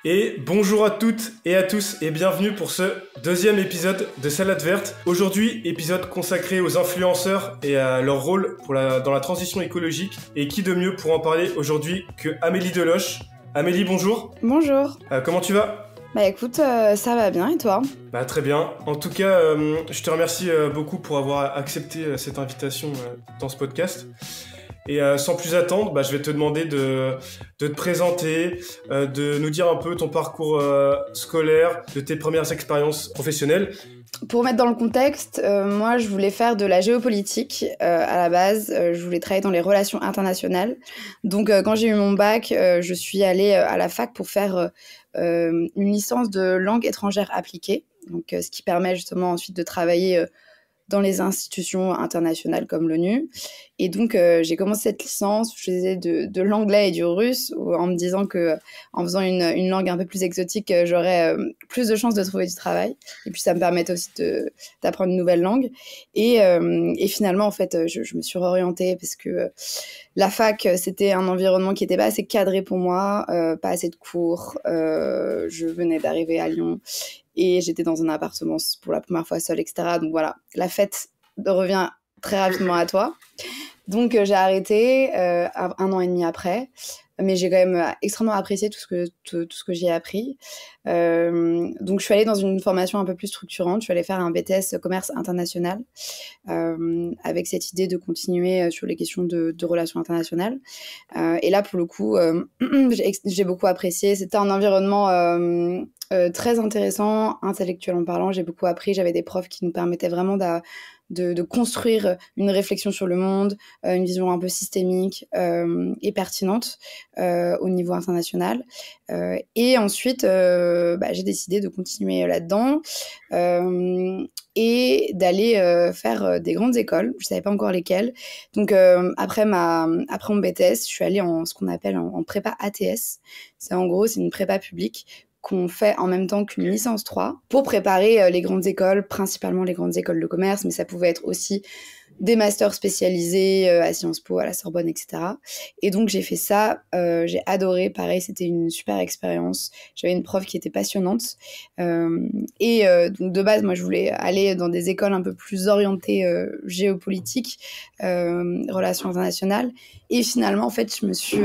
Et bonjour à toutes et à tous et bienvenue pour ce deuxième épisode de Salade Verte. Aujourd'hui, épisode consacré aux influenceurs et à leur rôle dans la transition écologique. Et qui de mieux pour en parler aujourd'hui que Amélie Deloche. Amélie, bonjour. Bonjour. Comment tu vas ? Bah écoute, ça va bien et toi ? Bah très bien. En tout cas, je te remercie beaucoup pour avoir accepté cette invitation dans ce podcast. Et sans plus attendre, je vais te demander de te présenter, de nous dire un peu ton parcours scolaire, de tes premières expériences professionnelles. Pour mettre dans le contexte, moi je voulais faire de la géopolitique à la base, je voulais travailler dans les relations internationales. Donc quand j'ai eu mon bac, je suis allée à la fac pour faire une licence de langue étrangère appliquée, donc ce qui permet justement ensuite de travailler dans les institutions internationales comme l'ONU. Et donc, j'ai commencé cette licence, je faisais de l'anglais et du russe, en me disant que en faisant une langue un peu plus exotique, j'aurais plus de chances de trouver du travail. Et puis, ça me permettait aussi d'apprendre une nouvelle langue. Et finalement, en fait, je me suis réorientée parce que la fac, c'était un environnement qui n'était pas assez cadré pour moi, pas assez de cours. Je venais d'arriver à Lyon. Et j'étais dans un appartement pour la première fois seule, etc. Donc voilà, la fête revient très rapidement à toi. Donc j'ai arrêté un an et demi après. Mais j'ai quand même extrêmement apprécié tout ce que j'y ai appris. Donc je suis allée dans une formation un peu plus structurante. Je suis allée faire un BTS commerce international avec cette idée de continuer sur les questions de relations internationales. Et là, pour le coup, j'ai beaucoup apprécié. C'était un environnement très intéressant, intellectuellement parlant. J'ai beaucoup appris. J'avais des profs qui nous permettaient vraiment de construire une réflexion sur le monde, une vision un peu systémique et pertinente au niveau international. Et ensuite, j'ai décidé de continuer là-dedans et d'aller faire des grandes écoles. Je ne savais pas encore lesquelles. Donc, après mon BTS, je suis allée en ce qu'on appelle en prépa ATS. C'est une prépa publique qu'on fait en même temps qu'une licence 3 pour préparer les grandes écoles, principalement les grandes écoles de commerce, mais ça pouvait être aussi des masters spécialisés à Sciences Po, à la Sorbonne, etc. Et donc, j'ai fait ça. J'ai adoré. Pareil, c'était une super expérience. J'avais une prof qui était passionnante. Donc, de base, moi, je voulais aller dans des écoles un peu plus orientées géopolitiques, relations internationales. Et finalement, en fait, je me suis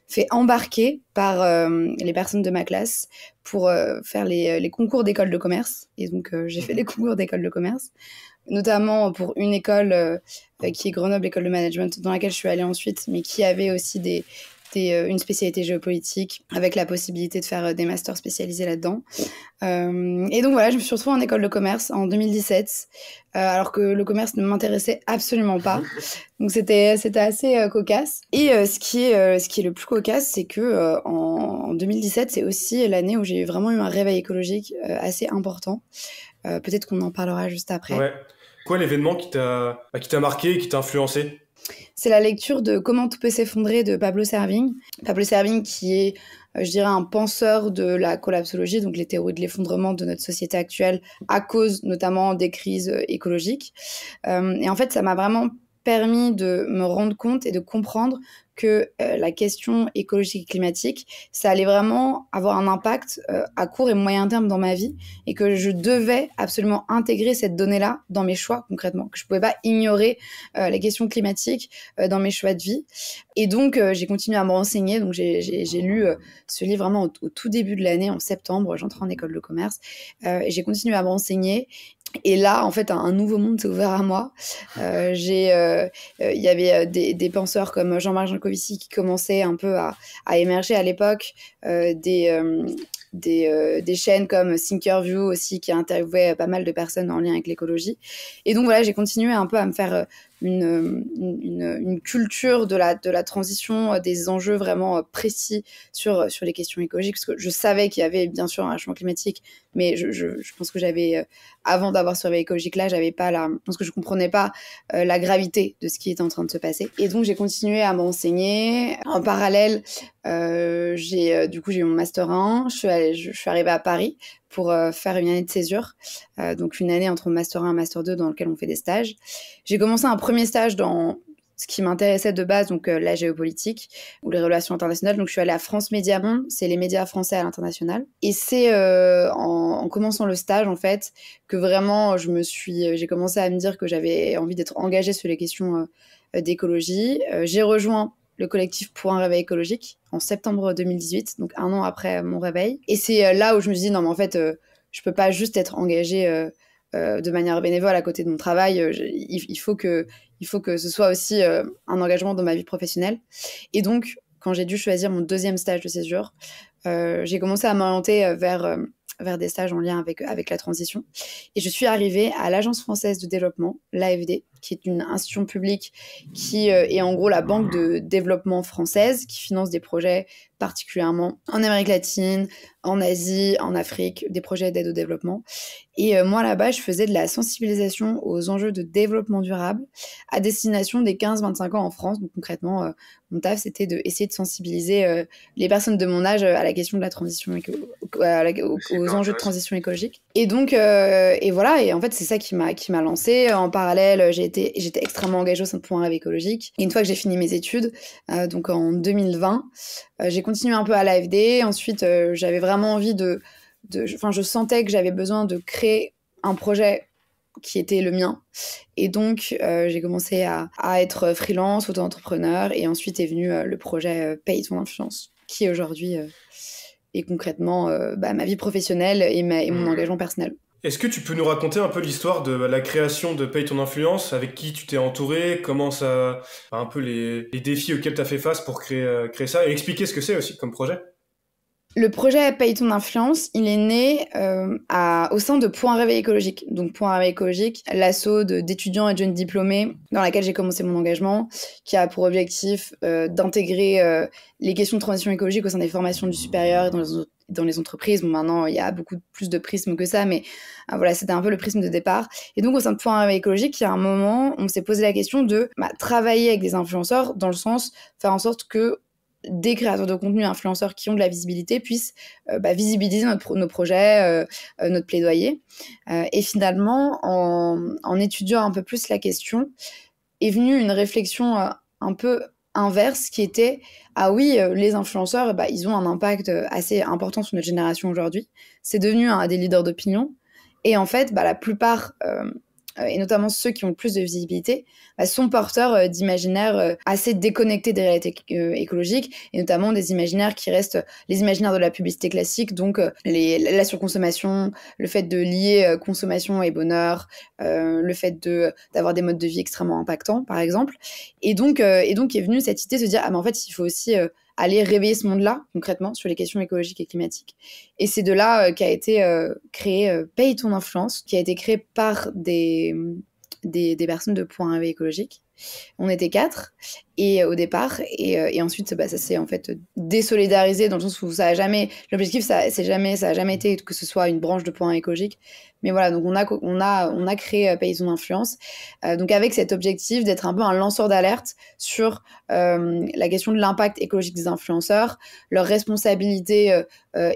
fait embarquer par les personnes de ma classe pour faire les concours d'école de commerce. Et donc, j'ai fait les concours d'école de commerce, notamment pour une école qui est Grenoble École de Management, dans laquelle je suis allée ensuite, mais qui avait aussi une spécialité géopolitique, avec la possibilité de faire des masters spécialisés là-dedans. Et donc voilà, je me suis retrouvée en école de commerce en 2017, alors que le commerce ne m'intéressait absolument pas. Donc c'était assez cocasse. Et ce qui est le plus cocasse, c'est que en 2017, c'est aussi l'année où j'ai vraiment eu un réveil écologique assez important. Peut-être qu'on en parlera juste après. Ouais. Quoi l'événement qui t'a marqué et qui t'a influencé ? C'est la lecture de Comment tout peut s'effondrer de Pablo Servigne. Pablo Servigne qui est, je dirais, un penseur de la collapsologie, donc les théories de l'effondrement de notre société actuelle à cause notamment des crises écologiques. Et en fait, ça m'a vraiment permis de me rendre compte et de comprendre que la question écologique et climatique, ça allait vraiment avoir un impact à court et moyen terme dans ma vie et que je devais absolument intégrer cette donnée-là dans mes choix concrètement, que je ne pouvais pas ignorer les questions climatiques dans mes choix de vie. Et donc, j'ai continué à me renseigner. Donc, j'ai lu ce livre vraiment au tout début de l'année, en septembre. J'entrais en école de commerce et j'ai continué à me renseigner. Et là, en fait, un nouveau monde s'est ouvert à moi. Il y avait des penseurs comme Jean-Marc Jancovici qui commençaient un peu à émerger à l'époque, des chaînes comme Thinkerview aussi qui interviewaient pas mal de personnes en lien avec l'écologie. Et donc voilà, j'ai continué un peu à me faire une culture de la transition, des enjeux vraiment précis sur les questions écologiques, parce que je savais qu'il y avait bien sûr un changement climatique, mais je pense que j'avais, avant d'avoir ce réveil écologique là, je pense que je comprenais pas la gravité de ce qui était en train de se passer. Et donc j'ai continué à m'enseigner. En parallèle, j'ai eu mon master 1, je suis arrivée à Paris pour faire une année de césure, donc une année entre master 1 et master 2 dans lequel on fait des stages. J'ai commencé un premier stage dans ce qui m'intéressait de base, donc la géopolitique ou les relations internationales. Donc je suis allée à France Média Monde, c'est les médias français à l'international. Et c'est en commençant le stage en fait que vraiment j'ai commencé à me dire que j'avais envie d'être engagée sur les questions d'écologie. J'ai rejoint le collectif Pour un réveil écologique en septembre 2018, donc 1 an après mon réveil. Et c'est là où je me suis dit non mais en fait je peux pas juste être engagée de manière bénévole à côté de mon travail. Il faut que ce soit aussi un engagement dans ma vie professionnelle. Et donc, quand j'ai dû choisir mon deuxième stage de césure, j'ai commencé à m'orienter vers des stages en lien avec la transition. Et je suis arrivée à l'Agence française de développement, l'AFD, qui est une institution publique qui est en gros la banque de développement française, qui finance des projets particulièrement en Amérique latine, en Asie, en Afrique, des projets d'aide au développement. Et moi, là-bas, je faisais de la sensibilisation aux enjeux de développement durable à destination des 15-25 ans en France. Donc concrètement, mon taf, c'était d'essayer de sensibiliser les personnes de mon âge à la question de la transition aux enjeux de transition écologique. Et donc, et voilà, et en fait, c'est ça qui m'a lancée. En parallèle, j'étais extrêmement engagée au sein de Pour un rêve écologique. Et une fois que j'ai fini mes études, donc en 2020, j'ai continué un peu à l'AFD. Ensuite, j'avais vraiment envie je sentais que j'avais besoin de créer un projet qui était le mien. Et donc, j'ai commencé à être freelance, auto-entrepreneur. Et ensuite est venu le projet Paye ton influence, qui aujourd'hui est concrètement ma vie professionnelle et mon engagement personnel. Est-ce que tu peux nous raconter un peu l'histoire de la création de Paye ton influence, avec qui tu t'es entouré, comment ça, un peu les défis auxquels tu as fait face pour créer ça, et expliquer ce que c'est aussi comme projet? Le projet Paye ton influence, il est né au sein de Pour un réveil écologique. Donc Pour un réveil écologique, l'asso d'étudiants et de jeunes diplômés dans laquelle j'ai commencé mon engagement, qui a pour objectif d'intégrer les questions de transition écologique au sein des formations du supérieur et dans les entreprises. Bon, maintenant, il y a beaucoup plus de prismes que ça, mais voilà, c'était un peu le prisme de départ. Et donc, au sein de Pour un réveil écologique, il y a un moment, on s'est posé la question de travailler avec des influenceurs, dans le sens, faire en sorte que des créateurs de contenu influenceurs qui ont de la visibilité puissent visibiliser nos projets, notre plaidoyer. Et finalement, en étudiant un peu plus la question, est venue une réflexion un peu inverse qui était ah oui, les influenceurs, ils ont un impact assez important sur notre génération aujourd'hui. C'est devenu des leaders d'opinion. Et en fait, la plupart et notamment ceux qui ont le plus de visibilité, sont porteurs d'imaginaires assez déconnectés des réalités écologiques, et notamment des imaginaires qui restent les imaginaires de la publicité classique, donc la surconsommation, le fait de lier consommation et bonheur, le fait d'avoir des modes de vie extrêmement impactants, par exemple. Et donc est venue cette idée de se dire, mais en fait, il faut aussi aller réveiller ce monde-là, concrètement, sur les questions écologiques et climatiques. Et c'est de là qu'a été créé Paye ton influence, qui a été créé par des personnes de Pour un réveil écologique. On était 4 au départ, et ensuite ça s'est en fait désolidarisé, dans le sens où l'objectif ça a jamais été que ce soit une branche de Pour un réveil écologique. Mais voilà, donc on a créé Paye ton influence, donc avec cet objectif d'être un peu un lanceur d'alerte sur la question de l'impact écologique des influenceurs, leur responsabilité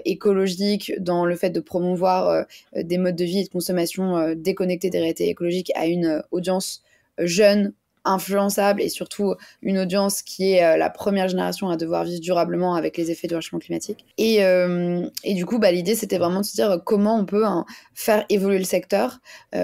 écologique dans le fait de promouvoir des modes de vie et de consommation déconnectés des réalités écologiques à une audience jeune, influençable, et surtout une audience qui est la première génération à devoir vivre durablement avec les effets du réchauffement climatique. Et du coup, l'idée, c'était vraiment de se dire comment on peut faire évoluer le secteur,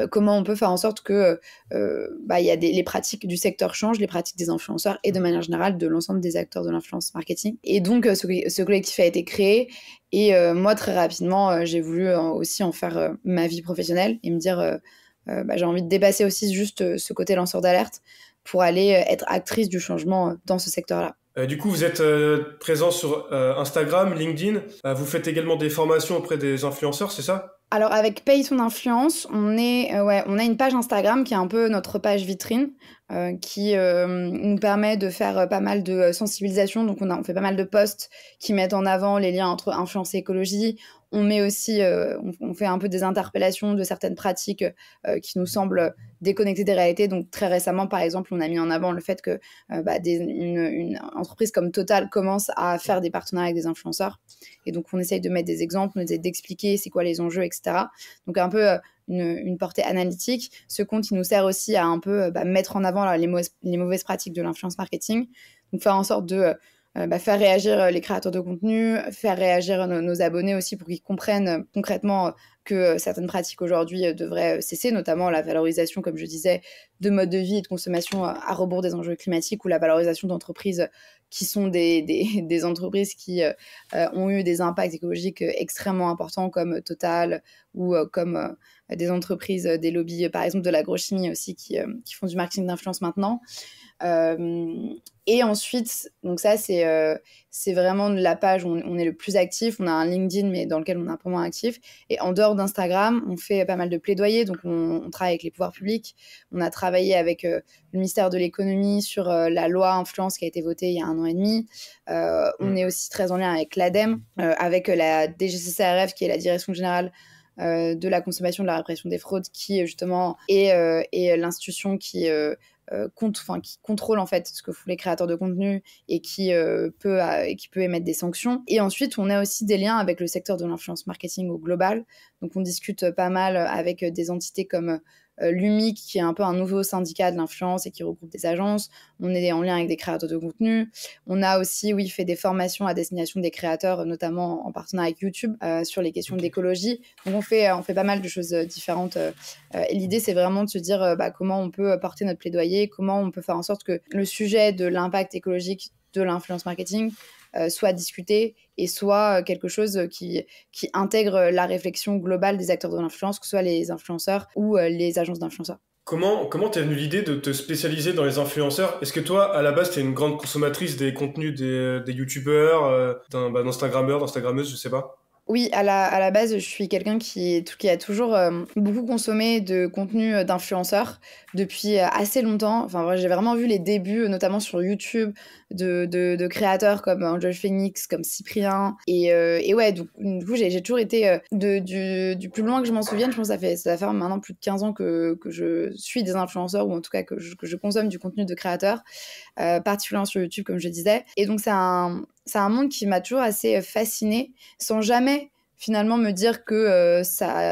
comment on peut faire en sorte que les pratiques du secteur changent, les pratiques des influenceurs et de manière générale de l'ensemble des acteurs de l'influence marketing. Et donc, ce collectif a été créé. Et moi, très rapidement, j'ai voulu aussi en faire ma vie professionnelle et me dire j'ai envie de dépasser aussi juste ce côté lanceur d'alerte pour aller être actrice du changement dans ce secteur-là. Du coup, vous êtes présent sur Instagram, LinkedIn. Vous faites également des formations auprès des influenceurs, c'est ça? Alors, avec Paye ton influence, on a une page Instagram qui est un peu notre page vitrine, qui nous permet de faire pas mal de sensibilisation. Donc, on fait pas mal de posts qui mettent en avant les liens entre influence et écologie. On met aussi, on fait un peu des interpellations de certaines pratiques qui nous semblent déconnectées des réalités. Donc, très récemment, par exemple, on a mis en avant le fait que une entreprise comme Total commence à faire des partenariats avec des influenceurs. Et donc, on essaye de mettre des exemples, on essaye d'expliquer c'est quoi les enjeux, etc. Donc, un peu une portée analytique. Ce compte, il nous sert aussi à un peu mettre en avant les mauvaises pratiques de l'influence marketing, donc faire en sorte de faire réagir les créateurs de contenu, faire réagir nos abonnés aussi pour qu'ils comprennent concrètement que certaines pratiques aujourd'hui devraient cesser, notamment la valorisation, comme je disais, de modes de vie et de consommation à rebours des enjeux climatiques, ou la valorisation d'entreprises qui sont des entreprises qui ont eu des impacts écologiques extrêmement importants, comme Total, ou comme des entreprises, des lobbies, par exemple de l'agrochimie aussi, qui font du marketing d'influence maintenant. Et ensuite, donc ça c'est vraiment la page où on est le plus actif. On a un LinkedIn, mais dans lequel on est un peu moins actif. Et en dehors d'Instagram, on fait pas mal de plaidoyer. Donc on travaille avec les pouvoirs publics. On a travaillé avec le ministère de l'économie sur la loi influence qui a été votée il y a 1 an et demi. On est aussi très en lien avec l'ADEME, avec la DGCCRF, qui est la Direction générale de la consommation, de la répression des fraudes, qui justement est l'institution qui contrôle en fait ce que font les créateurs de contenu et qui peut émettre des sanctions. Et ensuite, on a aussi des liens avec le secteur de l'influence marketing au global. Donc, on discute pas mal avec des entités comme l'UMIC, qui est un peu un nouveau syndicat de l'influence et qui regroupe des agences. On est en lien avec des créateurs de contenu. On a aussi, fait des formations à destination des créateurs, notamment en partenariat avec YouTube, sur les questions d'écologie. Donc, on fait pas mal de choses différentes. Et l'idée, c'est vraiment de se dire comment on peut porter notre plaidoyer, comment on peut faire en sorte que le sujet de l'impact écologique de l'influence marketing soit discuté et soit quelque chose qui intègre la réflexion globale des acteurs de l'influence, que ce soit les influenceurs ou les agences d'influenceurs. Comment t'es venue l'idée de te spécialiser dans les influenceurs? Est-ce que toi, à la base, t'es une grande consommatrice des contenus des youtubeurs, d'Instagrammeurs, d'Instagrammeuses, je sais pas? Oui, à la base, je suis quelqu'un qui a toujours beaucoup consommé de contenu d'influenceurs depuis assez longtemps. Enfin, j'ai vraiment vu les débuts, notamment sur YouTube, de créateurs comme Angel Phoenix, comme Cyprien. Et ouais, donc, du coup, j'ai toujours été du plus loin que je m'en souvienne. Je pense que ça va faire maintenant plus de 15 ans que je suis des influenceurs, ou en tout cas que je consomme du contenu de créateurs, particulièrement sur YouTube, comme je disais. Et donc, c'est un monde qui m'a toujours assez fascinée, sans jamais finalement me dire que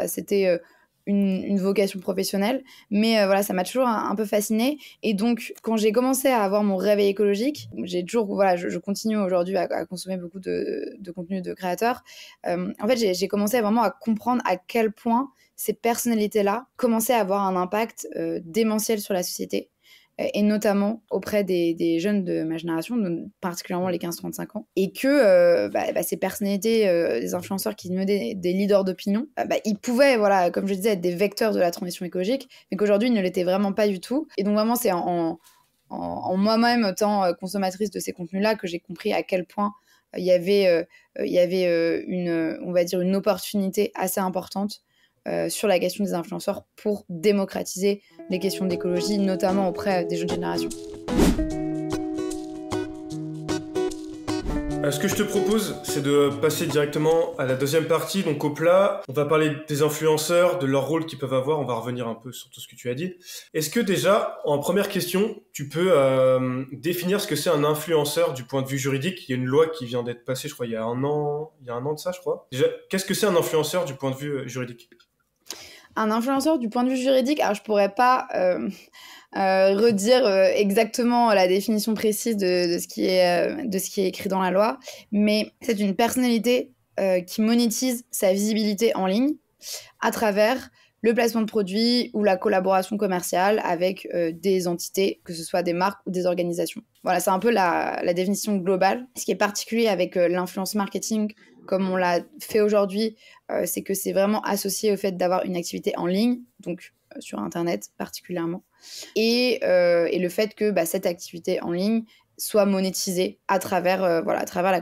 c'était une vocation professionnelle. Mais voilà, ça m'a toujours un peu fascinée. Et donc, quand j'ai commencé à avoir mon réveil écologique, j'ai toujours, voilà, je continue aujourd'hui à consommer beaucoup de contenu de créateurs. En fait, j'ai commencé vraiment à comprendre à quel point ces personnalités-là commençaient à avoir un impact démentiel sur la société, et notamment auprès des jeunes de ma génération, particulièrement les 15-35 ans, et que ces personnalités, des influenceurs qui devenaient des leaders d'opinion, ils pouvaient, voilà, comme je disais, être des vecteurs de la transition écologique, mais qu'aujourd'hui, ils ne l'étaient vraiment pas du tout. Et donc vraiment, c'est en moi-même, étant consommatrice de ces contenus-là, que j'ai compris à quel point il y avait on va dire, une opportunité assez importante sur la question des influenceurs pour démocratiser les questions d'écologie, notamment auprès des jeunes générations. Ce que je te propose, c'est de passer directement à la deuxième partie, donc au plat. On va parler des influenceurs, de leur rôle qu'ils peuvent avoir. On va revenir un peu sur tout ce que tu as dit. Est-ce que déjà, en première question, tu peux définir ce que c'est un influenceur du point de vue juridique? Il y a une loi qui vient d'être passée, je crois, il y a un an de ça, je crois. Déjà, qu'est-ce que c'est un influenceur du point de vue juridique? Un influenceur du point de vue juridique, alors je pourrais pas redire exactement la définition précise de ce qui est écrit dans la loi, mais c'est une personnalité qui monétise sa visibilité en ligne à travers le placement de produits ou la collaboration commerciale avec des entités, que ce soit des marques ou des organisations. Voilà, c'est un peu la définition globale. Ce qui est particulier avec l'influence marketing, comme on l'a fait aujourd'hui, c'est que c'est vraiment associé au fait d'avoir une activité en ligne, donc sur Internet particulièrement, et le fait que cette activité en ligne soit monétisée à travers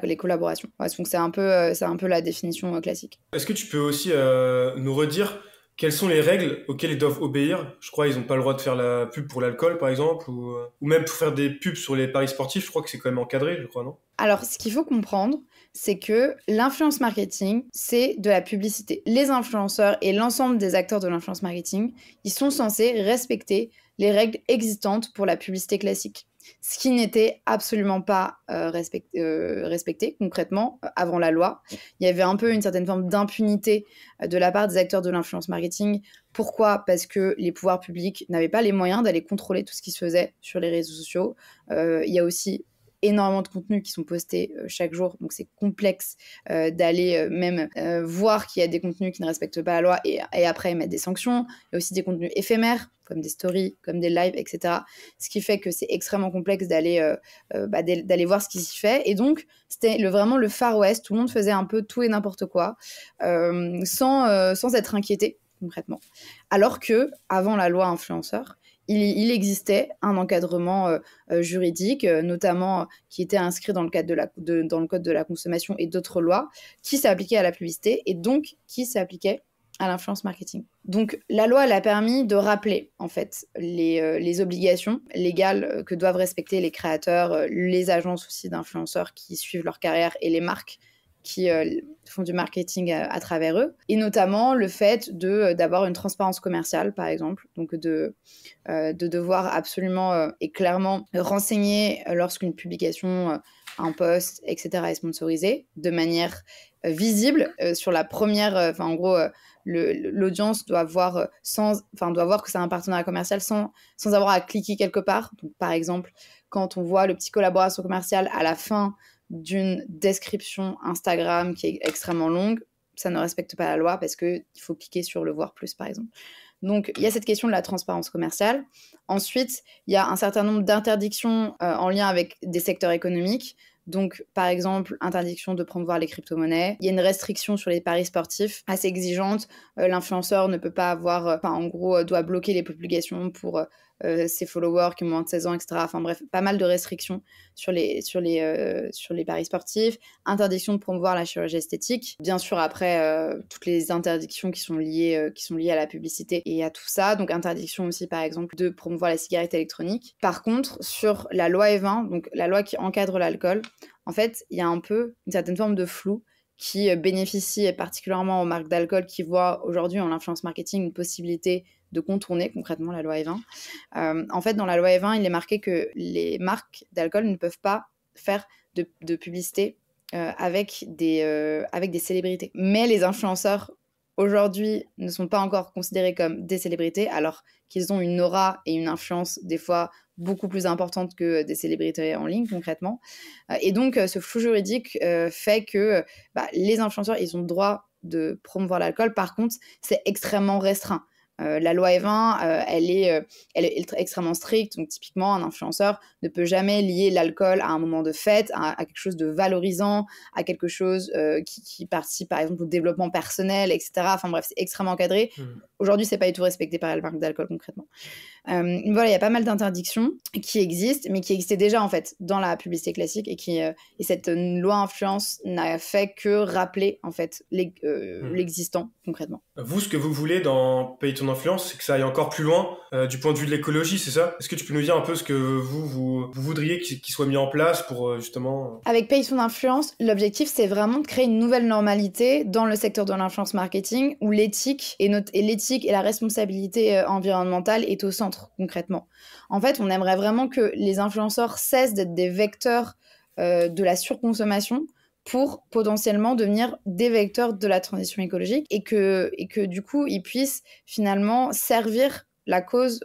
les collaborations. Ouais, donc c'est un peu la définition classique. Est-ce que tu peux aussi nous redire quelles sont les règles auxquelles ils doivent obéir? Je crois qu'ils n'ont pas le droit de faire la pub pour l'alcool, par exemple, ou même pour faire des pubs sur les paris sportifs. Je crois que c'est quand même encadré, je crois, non? Alors, ce qu'il faut comprendre, c'est que l'influence marketing, c'est de la publicité. Les influenceurs et l'ensemble des acteurs de l'influence marketing, ils sont censés respecter les règles existantes pour la publicité classique. ce qui n'était absolument pas respecté concrètement avant la loi. Il y avait un peu une certaine forme d'impunité de la part des acteurs de l'influence marketing. Pourquoi ? Parce que les pouvoirs publics n'avaient pas les moyens d'aller contrôler tout ce qui se faisait sur les réseaux sociaux. Il y a aussi énormément de contenus qui sont postés chaque jour, donc c'est complexe d'aller même voir qu'il y a des contenus qui ne respectent pas la loi et après émettre des sanctions. Il y a aussi des contenus éphémères, comme des stories, comme des lives, etc. Ce qui fait que c'est extrêmement complexe d'aller voir ce qui s'y fait. Et donc, c'était vraiment le Far West. Tout le monde faisait un peu tout et n'importe quoi, sans être inquiété, concrètement. Alors que, avant la loi influenceur, il existait un encadrement juridique, notamment qui était inscrit dans le Code de la consommation et d'autres lois, qui s'appliquaient à la publicité et donc qui s'appliquaient à l'influence marketing. Donc la loi, elle a permis de rappeler en fait les obligations légales que doivent respecter les créateurs, les agences aussi d'influenceurs qui suivent leur carrière et les marques qui font du marketing à travers eux, et notamment le fait d'avoir une transparence commerciale, par exemple, donc de devoir absolument et clairement renseigner lorsqu'une publication, un post, etc. est sponsorisé, de manière visible sur la première... en gros, l'audience doit voir, doit voir que c'est un partenariat commercial sans avoir à cliquer quelque part. Donc, par exemple, quand on voit le petit collaboration commerciale à la fin d'une description Instagram qui est extrêmement longue, ça ne respecte pas la loi parce qu'il faut cliquer sur le voir plus, par exemple. Donc, il y a cette question de la transparence commerciale. Ensuite, il y a un certain nombre d'interdictions en lien avec des secteurs économiques. Donc, par exemple, interdiction de promouvoir les crypto-monnaies. Il y a une restriction sur les paris sportifs assez exigeante. L'influenceur ne peut pas avoir... en gros, doit bloquer les publications pour ses followers qui ont moins de 16 ans, etc. Enfin bref, pas mal de restrictions sur les paris sportifs. Interdiction de promouvoir la chirurgie esthétique. Bien sûr, après, toutes les interdictions qui sont liées à la publicité et à tout ça. Donc, interdiction aussi, par exemple, de promouvoir la cigarette électronique. Par contre, sur la loi E20, donc la loi qui encadre l'alcool, en fait, il y a un peu une certaine forme de flou qui bénéficie particulièrement aux marques d'alcool qui voient aujourd'hui en l'influence marketing une possibilité de contourner concrètement la loi E20. En fait, dans la loi E20, il est marqué que les marques d'alcool ne peuvent pas faire de publicité avec des célébrités. Mais les influenceurs, aujourd'hui, ne sont pas encore considérés comme des célébrités, alors qu'ils ont une aura et une influence des fois beaucoup plus importante que des célébrités en ligne, concrètement. Et donc, ce flou juridique fait que les influenceurs, ils ont le droit de promouvoir l'alcool. Par contre, c'est extrêmement restreint. La loi E20, elle est extrêmement stricte. Donc, typiquement, un influenceur ne peut jamais lier l'alcool à un moment de fête, à quelque chose de valorisant, à quelque chose qui participe, par exemple, au développement personnel, etc. Enfin bref, c'est extrêmement encadré. Aujourd'hui, c'est pas du tout respecté par les marques d'alcool, concrètement. Voilà, il y a pas mal d'interdictions qui existent, mais qui existaient déjà, en fait, dans la publicité classique et cette loi influence n'a fait que rappeler, en fait, l'existant, concrètement. Vous, ce que vous voulez dans Paye ton influence, c'est que ça aille encore plus loin du point de vue de l'écologie, c'est ça ? Est-ce que tu peux nous dire un peu ce que vous voudriez qu'il soit mis en place pour justement... Avec Paye ton influence, l'objectif, c'est vraiment de créer une nouvelle normalité dans le secteur de l'influence marketing où l'éthique et la responsabilité environnementale est au centre, concrètement. En fait, on aimerait vraiment que les influenceurs cessent d'être des vecteurs de la surconsommation pour potentiellement devenir des vecteurs de la transition écologique et que du coup, ils puissent finalement servir la cause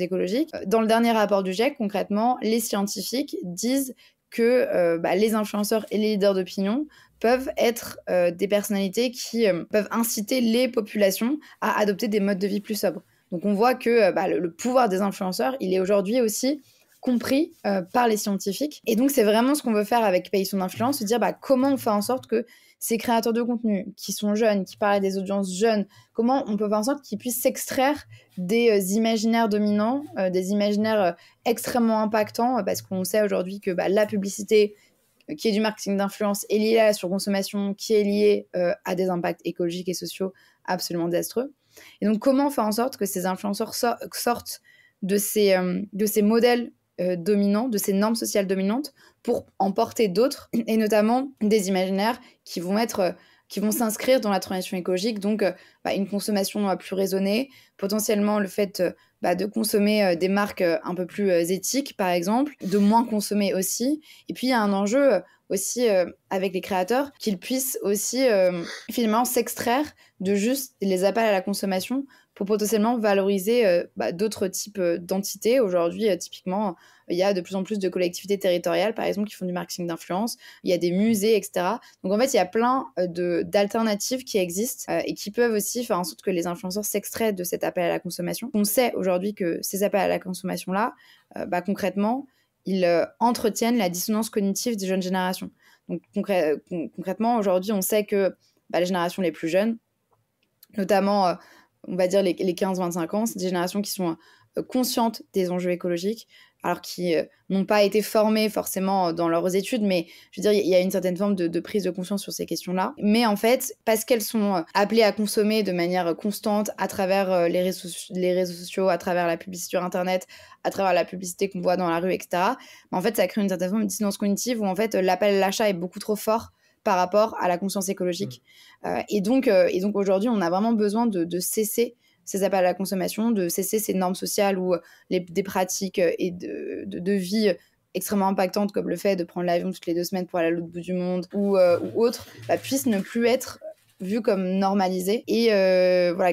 écologique. Dans le dernier rapport du GIEC, concrètement, les scientifiques disent que les influenceurs et les leaders d'opinion peuvent être des personnalités qui peuvent inciter les populations à adopter des modes de vie plus sobres. Donc on voit que le pouvoir des influenceurs, il est aujourd'hui aussi compris par les scientifiques. Et donc, c'est vraiment ce qu'on veut faire avec Paye son influence, se dire comment on fait en sorte que ces créateurs de contenu qui sont jeunes, qui parlent à des audiences jeunes, comment on peut faire en sorte qu'ils puissent s'extraire des imaginaires dominants, des imaginaires extrêmement impactants, parce qu'on sait aujourd'hui que la publicité qui est du marketing d'influence est liée à la surconsommation, qui est liée à des impacts écologiques et sociaux absolument désastreux. Et donc, comment faire en sorte que ces influenceurs sortent de ces modèles dominants, de ces normes sociales dominantes pour en porter d'autres, et notamment des imaginaires qui vont être qui vont s'inscrire dans la transition écologique, donc une consommation plus raisonnée, potentiellement le fait de consommer des marques un peu plus éthiques, par exemple, de moins consommer aussi. Et puis, il y a un enjeu aussi avec les créateurs, qu'ils puissent aussi finalement s'extraire de juste les appels à la consommation pour potentiellement valoriser d'autres types d'entités. Aujourd'hui, typiquement, il y a de plus en plus de collectivités territoriales, par exemple, qui font du marketing d'influence. Il y a des musées, etc. Donc, en fait, il y a plein d'alternatives qui existent et qui peuvent aussi faire en sorte que les influenceurs s'extraient de cet appel à la consommation. On sait aujourd'hui que ces appels à la consommation-là, concrètement, ils entretiennent la dissonance cognitive des jeunes générations. Donc, concrètement, aujourd'hui, on sait que les générations les plus jeunes, notamment, on va dire les 15-25 ans, c'est des générations qui sont conscientes des enjeux écologiques, alors qui n'ont pas été formées forcément dans leurs études, mais je veux dire, il y a une certaine forme de prise de conscience sur ces questions-là. Mais en fait, parce qu'elles sont appelées à consommer de manière constante à travers les réseaux sociaux, à travers la publicité sur Internet, à travers la publicité qu'on voit dans la rue, etc., en fait, ça crée une certaine forme de dissonance cognitive où en fait, l'appel à l'achat est beaucoup trop fort par rapport à la conscience écologique. Et donc aujourd'hui, on a vraiment besoin de cesser ces appels à la consommation, de cesser ces normes sociales ou des pratiques et de vie extrêmement impactantes, comme le fait de prendre l'avion toutes les 2 semaines pour aller à l'autre bout du monde ou autres, puissent ne plus être vues comme normalisées et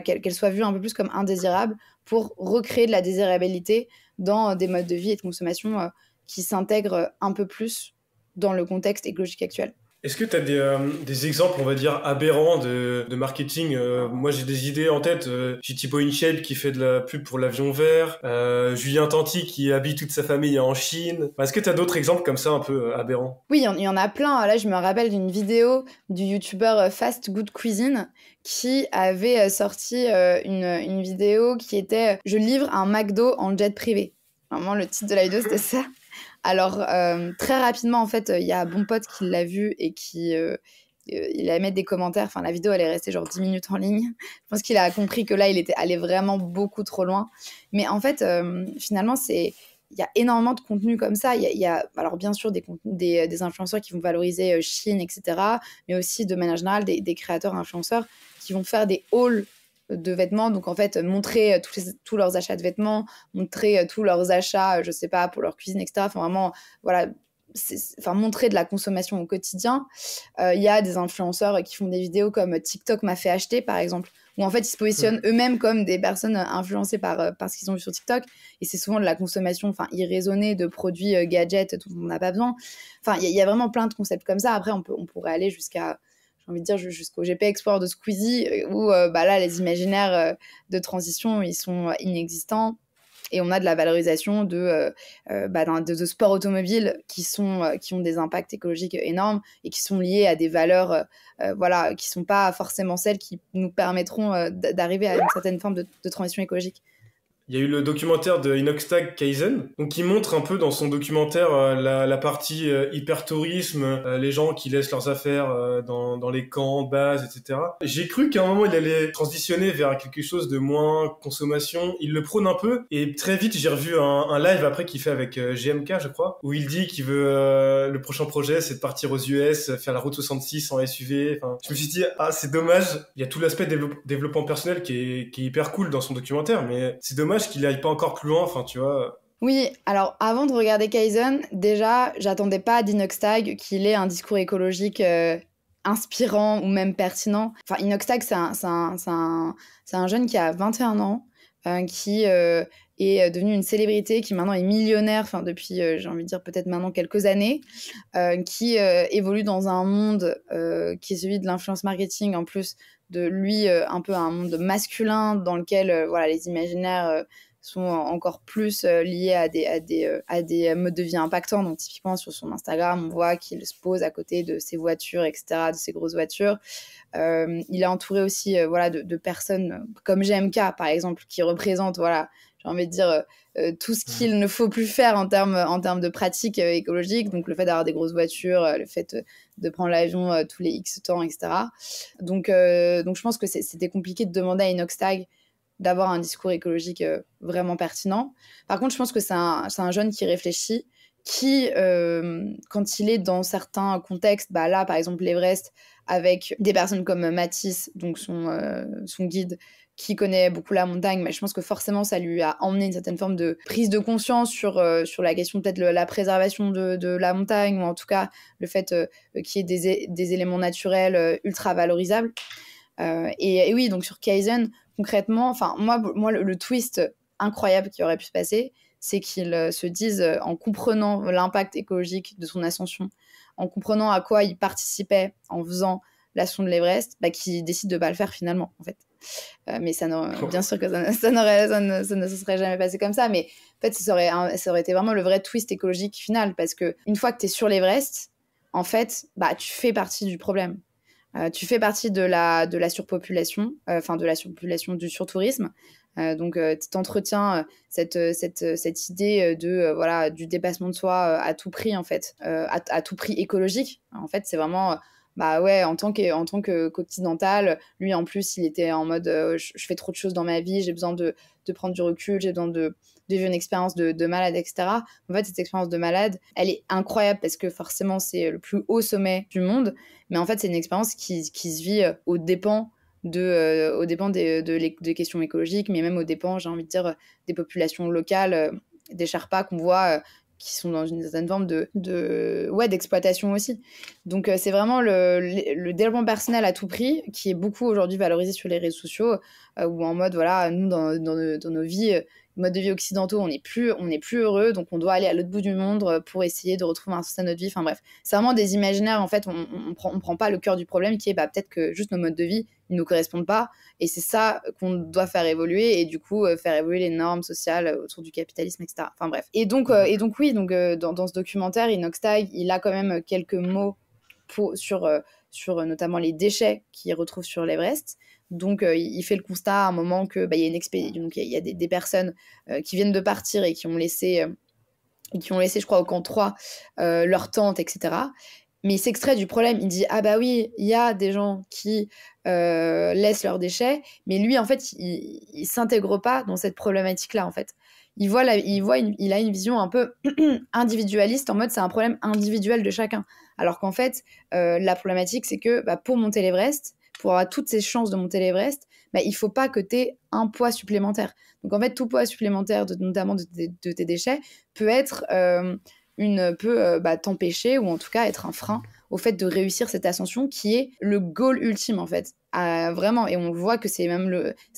qu'elles soient vues un peu plus comme indésirables pour recréer de la désirabilité dans des modes de vie et de consommation qui s'intègrent un peu plus dans le contexte écologique actuel. Est-ce que tu as des exemples, on va dire, aberrants de marketing? Moi, j'ai des idées en tête. J'ai Thibaut InShape qui fait de la pub pour l'avion vert. Julien Tanti qui habille toute sa famille en Chine. Est-ce que tu as d'autres exemples comme ça un peu aberrants? Oui, il y en a plein. Là, je me rappelle d'une vidéo du youtubeur Fast Good Cuisine qui avait sorti une vidéo qui était « Je livre un McDo en jet privé ». Vraiment, le titre de la vidéo, c'était ça. Alors, très rapidement, en fait, il y a Bon Pote qui l'a vu et qui il allait mettre des commentaires. Enfin, la vidéo, elle est restée genre 10 minutes en ligne. Je pense qu'il a compris que là, il était allé vraiment beaucoup trop loin. Mais en fait, finalement, il y a énormément de contenu comme ça. Il y a alors bien sûr des influenceurs qui vont valoriser Shein, etc. Mais aussi, de manière générale, des créateurs influenceurs qui vont faire des hauls de vêtements, donc en fait montrer tous leurs achats de vêtements, montrer tous leurs achats, je sais pas, pour leur cuisine, etc. Enfin vraiment, voilà, montrer de la consommation au quotidien. Il y a des influenceurs qui font des vidéos comme TikTok m'a fait acheter, par exemple, où en fait ils se positionnent eux-mêmes comme des personnes influencées par ce qu'ils ont vu sur TikTok, et c'est souvent de la consommation irraisonnée de produits gadgets dont on n'a pas besoin. Enfin, il y a vraiment plein de concepts comme ça. Après, on pourrait aller jusqu'à, j'ai envie de dire, jusqu'au GP Explorer de Squeezie, où là, les imaginaires de transition, ils sont inexistants. Et on a de la valorisation de sports automobiles qui ont des impacts écologiques énormes et qui sont liés à des valeurs qui ne sont pas forcément celles qui nous permettront d'arriver à une certaine forme de transition écologique. Il y a eu le documentaire de Inoxtag Kaizen, donc qui montre un peu dans son documentaire la partie hyper-tourisme, les gens qui laissent leurs affaires dans les camps, bases, etc. J'ai cru qu'à un moment il allait transitionner vers quelque chose de moins consommation. Il le prône un peu, et très vite j'ai revu un live après qu'il fait avec GMK, je crois, où il dit qu'il veut le prochain projet c'est de partir aux US, faire la route 66 en SUV. Enfin, je me suis dit c'est dommage. Il y a tout l'aspect développement personnel qui est hyper cool dans son documentaire, mais c'est dommage qu'il aille pas encore plus loin, enfin tu vois. Oui, alors avant de regarder Kaizen, déjà, j'attendais pas d'Inoxtag qu'il ait un discours écologique inspirant ou même pertinent. Enfin, Inoxtag, c'est un jeune qui a 21 ans, qui est devenu une célébrité, qui maintenant est millionnaire, depuis, j'ai envie de dire peut-être maintenant quelques années, qui évolue dans un monde qui est celui de l'influence marketing, en plus de lui un peu un monde masculin dans lequel les imaginaires sont encore plus liés à des modes de vie impactants. Donc typiquement sur son Instagram, on voit qu'il se pose à côté de ses voitures, etc., de ses grosses voitures. Il est entouré aussi de personnes comme GMK, par exemple, qui représentent, j'ai envie de dire, tout ce qu'il ne faut plus faire en termes de pratiques écologiques, donc le fait d'avoir des grosses voitures, le fait de prendre l'avion tous les X temps, etc. Donc je pense que c'était compliqué de demander à Inoxtag d'avoir un discours écologique vraiment pertinent. Par contre, je pense que c'est un jeune qui réfléchit qui, quand il est dans certains contextes, bah là, par exemple, l'Everest, avec des personnes comme Mathis, donc son guide, qui connaît beaucoup la montagne, mais je pense que forcément, ça lui a emmené une certaine forme de prise de conscience sur la question, peut-être la préservation de la montagne, ou en tout cas, le fait qu'il y ait des éléments naturels ultra valorisables. Et oui, donc sur Kaizen, concrètement, enfin, moi le twist incroyable qui aurait pu se passer, c'est qu'ils se disent, en comprenant l'impact écologique de son ascension, en comprenant à quoi il participait en faisant l'ascension de l'Everest, bah, qu'ils décident de pas le faire finalement, en fait. Mais bien sûr que ça ne se serait jamais passé comme ça, mais en fait, ça aurait été vraiment le vrai twist écologique final, parce que une fois que tu es sur l'Everest, en fait, bah, tu fais partie du problème. Tu fais partie de la surpopulation, enfin de la surpopulation, du surtourisme. Donc, tu entretiens cette idée voilà, du dépassement de soi à tout prix, en fait, à tout prix écologique. En fait, c'est vraiment, bah ouais, en tant qu'occidental, lui en plus, il était en mode je fais trop de choses dans ma vie, j'ai besoin de prendre du recul, j'ai besoin de vivre une expérience de malade, etc. En fait, cette expérience de malade, elle est incroyable parce que forcément, c'est le plus haut sommet du monde. Mais en fait, c'est une expérience qui se vit aux dépens des questions écologiques, mais même aux dépens, j'ai envie de dire, des populations locales, des Sherpas qu'on voit qui sont dans une certaine forme d'exploitation aussi. Donc, c'est vraiment le développement personnel à tout prix qui est beaucoup aujourd'hui valorisé sur les réseaux sociaux, où en mode, voilà, nous, dans nos vies, mode de vie occidentaux, on n'est plus heureux, donc on doit aller à l'autre bout du monde pour essayer de retrouver un sens à notre vie. Enfin bref, c'est vraiment des imaginaires, en fait, on prend pas le cœur du problème, qui est peut-être que juste nos modes de vie, ils nous correspondent pas, et c'est ça qu'on doit faire évoluer, et du coup, faire évoluer les normes sociales autour du capitalisme, etc. Enfin bref. Et donc oui, dans ce documentaire, Inoxtag, il a quand même quelques mots sur notamment les déchets qu'il retrouve sur l'Everest. Donc, il fait le constat à un moment que y a une donc il y a des personnes qui viennent de partir et qui ont laissé, je crois, au camp 3, leur tente, etc. Mais il s'extrait du problème. Il dit, ah bah oui, il y a des gens qui laissent leurs déchets, mais lui, en fait, il s'intègre pas dans cette problématique-là, en fait. Il a une vision un peu individualiste, en mode c'est un problème individuel de chacun. Alors qu'en fait, la problématique, c'est que pour monter l'Everest, pour avoir toutes ces chances de monter l'Everest, il faut pas que tu aies un poids supplémentaire. Donc en fait, tout poids supplémentaire, notamment de tes déchets, peut être t'empêcher, ou en tout cas être un frein au fait de réussir cette ascension, qui est le goal ultime, en fait. Vraiment, et on voit que c'est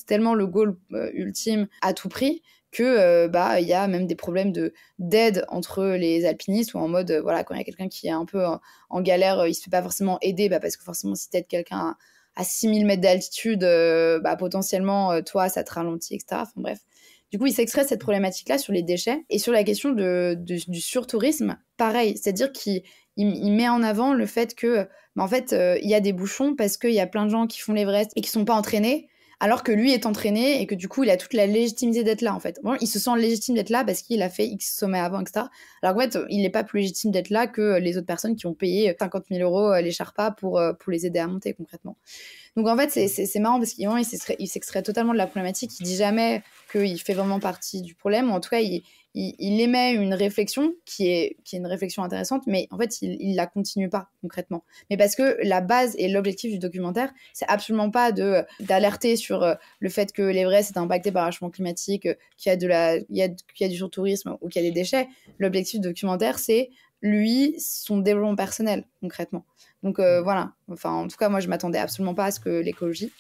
tellement le goal ultime à tout prix, que il y a même des problèmes d'aide entre les alpinistes, ou en mode voilà, quand il y a quelqu'un qui est un peu en galère, il se fait pas forcément aider, parce que forcément, si t'aides quelqu'un à 6000 mètres d'altitude, potentiellement toi ça te ralentit, etc. Enfin bref, du coup il s'extrait de cette problématique là sur les déchets. Et sur la question du surtourisme, pareil, c'est-à-dire qu'il met en avant le fait que en fait il y a des bouchons parce qu'il y a plein de gens qui font l'Everest et qui sont pas entraînés, alors que lui est entraîné, et que du coup il a toute la légitimité d'être là, en fait. Bon, il se sent légitime d'être là parce qu'il a fait X sommets avant, etc. Alors qu'en fait, il n'est pas plus légitime d'être là que les autres personnes qui ont payé 50 000 € les Sherpas pour les aider à monter, concrètement. Donc en fait, c'est marrant parce qu'il s'extrait totalement de la problématique. Il dit jamais qu'il fait vraiment partie du problème, ou en tout cas, il émet une réflexion qui est une réflexion intéressante, mais en fait, il la continue pas concrètement. Mais parce que la base et l'objectif du documentaire, c'est absolument pas d'alerter sur le fait que l'Everest est impacté par le changement climatique, qu'il y a du surtourisme ou qu'il y a des déchets. L'objectif du documentaire, c'est lui, son développement personnel, concrètement. Donc voilà, enfin, en tout cas, moi, je m'attendais absolument pas à ce que l'écologie,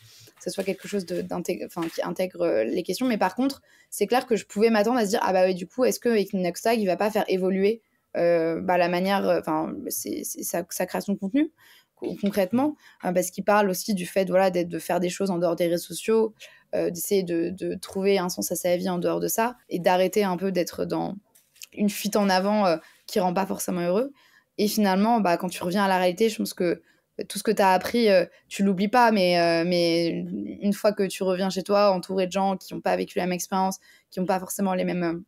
ce soit quelque chose qui intègre les questions. Mais par contre, c'est clair que je pouvais m'attendre à se dire, ah bah oui, du coup, est-ce que Inoxtag, il va pas faire évoluer la manière, c'est sa création de contenu, concrètement, parce qu'il parle aussi du fait, voilà, de faire des choses en dehors des réseaux sociaux, d'essayer de trouver un sens à sa vie en dehors de ça, et d'arrêter un peu d'être dans une fuite en avant qui rend pas forcément heureux. Et finalement, quand tu reviens à la réalité, je pense que tout ce que tu as appris, tu l'oublies pas, mais une fois que tu reviens chez toi, entouré de gens qui n'ont pas vécu la même expérience, qui n'ont pas forcément les mêmes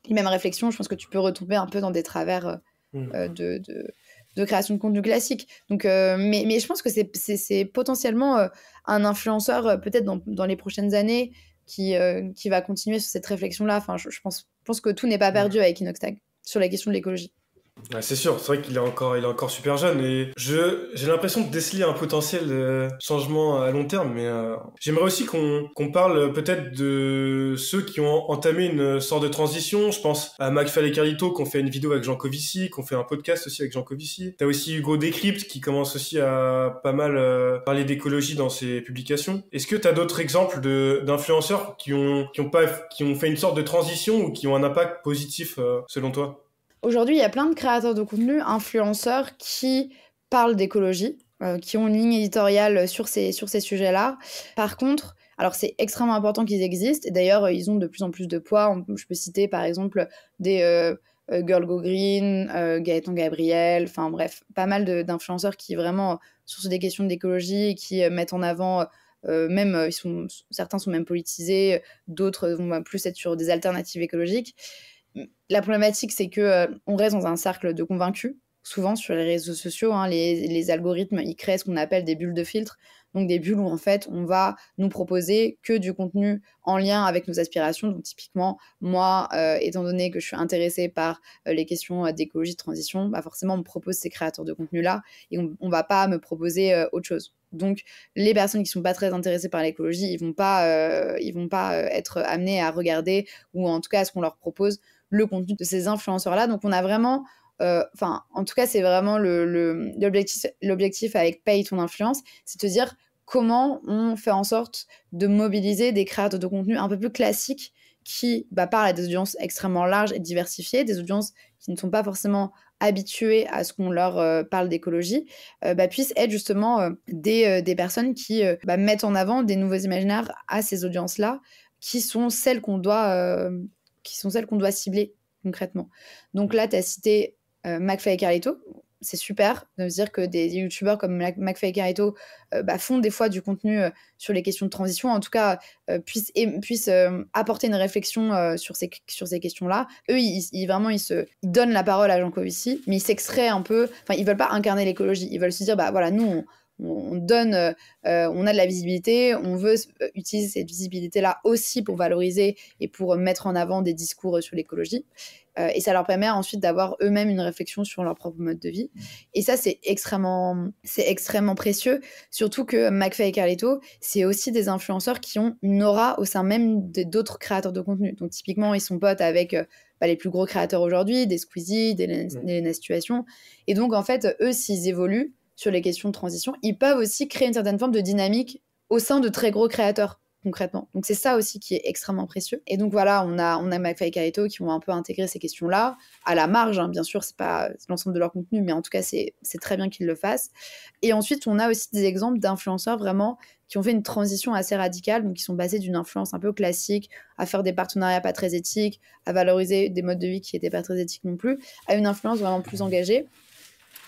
réflexions, je pense que tu peux retomber un peu dans des travers de création de contenu classique. Donc, mais je pense que c'est potentiellement un influenceur, peut-être dans les prochaines années, qui va continuer sur cette réflexion-là. Enfin, je pense que tout n'est pas perdu avec Inoxtag. sur la question de l'écologie. Ouais, c'est sûr, c'est vrai qu'il est encore super jeune et j'ai l'impression de déceler un potentiel changement à long terme, mais j'aimerais aussi qu'on parle peut-être de ceux qui ont entamé une sorte de transition. Je pense à McFly et Carlito qui ont fait une vidéo avec Jean Covici, qui ont fait un podcast aussi avec Jean Covici. T'as aussi Hugo Décrypte qui commence aussi à pas mal parler d'écologie dans ses publications. Est-ce que t'as d'autres exemples d'influenceurs qui ont fait une sorte de transition ou qui ont un impact positif selon toi? Aujourd'hui, il y a plein de créateurs de contenu, influenceurs qui parlent d'écologie, qui ont une ligne éditoriale sur ces sujets-là. Par contre, alors c'est extrêmement important qu'ils existent, et d'ailleurs, ils ont de plus en plus de poids. Je peux citer par exemple des Girl Go Green, Gaëtan Gabriel, enfin bref, pas mal d'influenceurs qui vraiment, sur des questions d'écologie, qui mettent en avant... même certains sont même politisés, d'autres vont plus être sur des alternatives écologiques. La problématique, c'est que on reste dans un cercle de convaincus. Souvent sur les réseaux sociaux, hein, les algorithmes, ils créent ce qu'on appelle des bulles de filtre. Donc des bulles où en fait, on va nous proposer que du contenu en lien avec nos aspirations. Donc typiquement, moi, étant donné que je suis intéressée par les questions d'écologie, de transition, bah forcément, on me propose ces créateurs de contenu-là et on va pas me proposer autre chose. Donc les personnes qui sont pas très intéressées par l'écologie, ils vont pas être amenées à regarder ou en tout cas à ce qu'on leur propose le contenu de ces influenceurs-là. Donc on a vraiment, en tout cas c'est vraiment l'objectif avec Paye ton influence, c'est de dire comment on fait en sorte de mobiliser des créateurs de contenu un peu plus classiques qui parlent à des audiences extrêmement larges et diversifiées, des audiences qui ne sont pas forcément habituées à ce qu'on leur parle d'écologie, puissent être justement des personnes qui mettent en avant des nouveaux imaginaires à ces audiences-là, qui sont celles qu'on doit cibler concrètement. Donc là, tu as cité McFly et Carlito. C'est super de se dire que des youtubeurs comme McFly et Carlito font des fois du contenu sur les questions de transition, en tout cas puissent apporter une réflexion sur ces questions-là. Eux, ils donnent la parole à Jean Covici, mais ils s'extraient un peu, ils veulent pas incarner l'écologie, ils veulent se dire, voilà, nous, on donne, on a de la visibilité, on veut utiliser cette visibilité-là aussi pour valoriser et pour mettre en avant des discours sur l'écologie. Et ça leur permet ensuite d'avoir eux-mêmes une réflexion sur leur propre mode de vie. Et ça, c'est extrêmement précieux, surtout que McFly et Carlito, c'est aussi des influenceurs qui ont une aura au sein même d'autres créateurs de contenu. Donc typiquement, ils sont potes avec les plus gros créateurs aujourd'hui, des Squeezie, des Lena Situation. Et donc, en fait, eux, s'ils évoluent sur les questions de transition, ils peuvent aussi créer une certaine forme de dynamique au sein de très gros créateurs, concrètement. Donc c'est ça aussi qui est extrêmement précieux. Et donc voilà, on a McFly et Carlito qui vont un peu intégrer ces questions-là, à la marge, hein, bien sûr, c'est pas l'ensemble de leur contenu, mais en tout cas, c'est très bien qu'ils le fassent. Et ensuite, on a aussi des exemples d'influenceurs vraiment qui ont fait une transition assez radicale, donc qui sont basés d'une influence un peu classique, à faire des partenariats pas très éthiques, à valoriser des modes de vie qui n'étaient pas très éthiques non plus, à une influence vraiment plus engagée.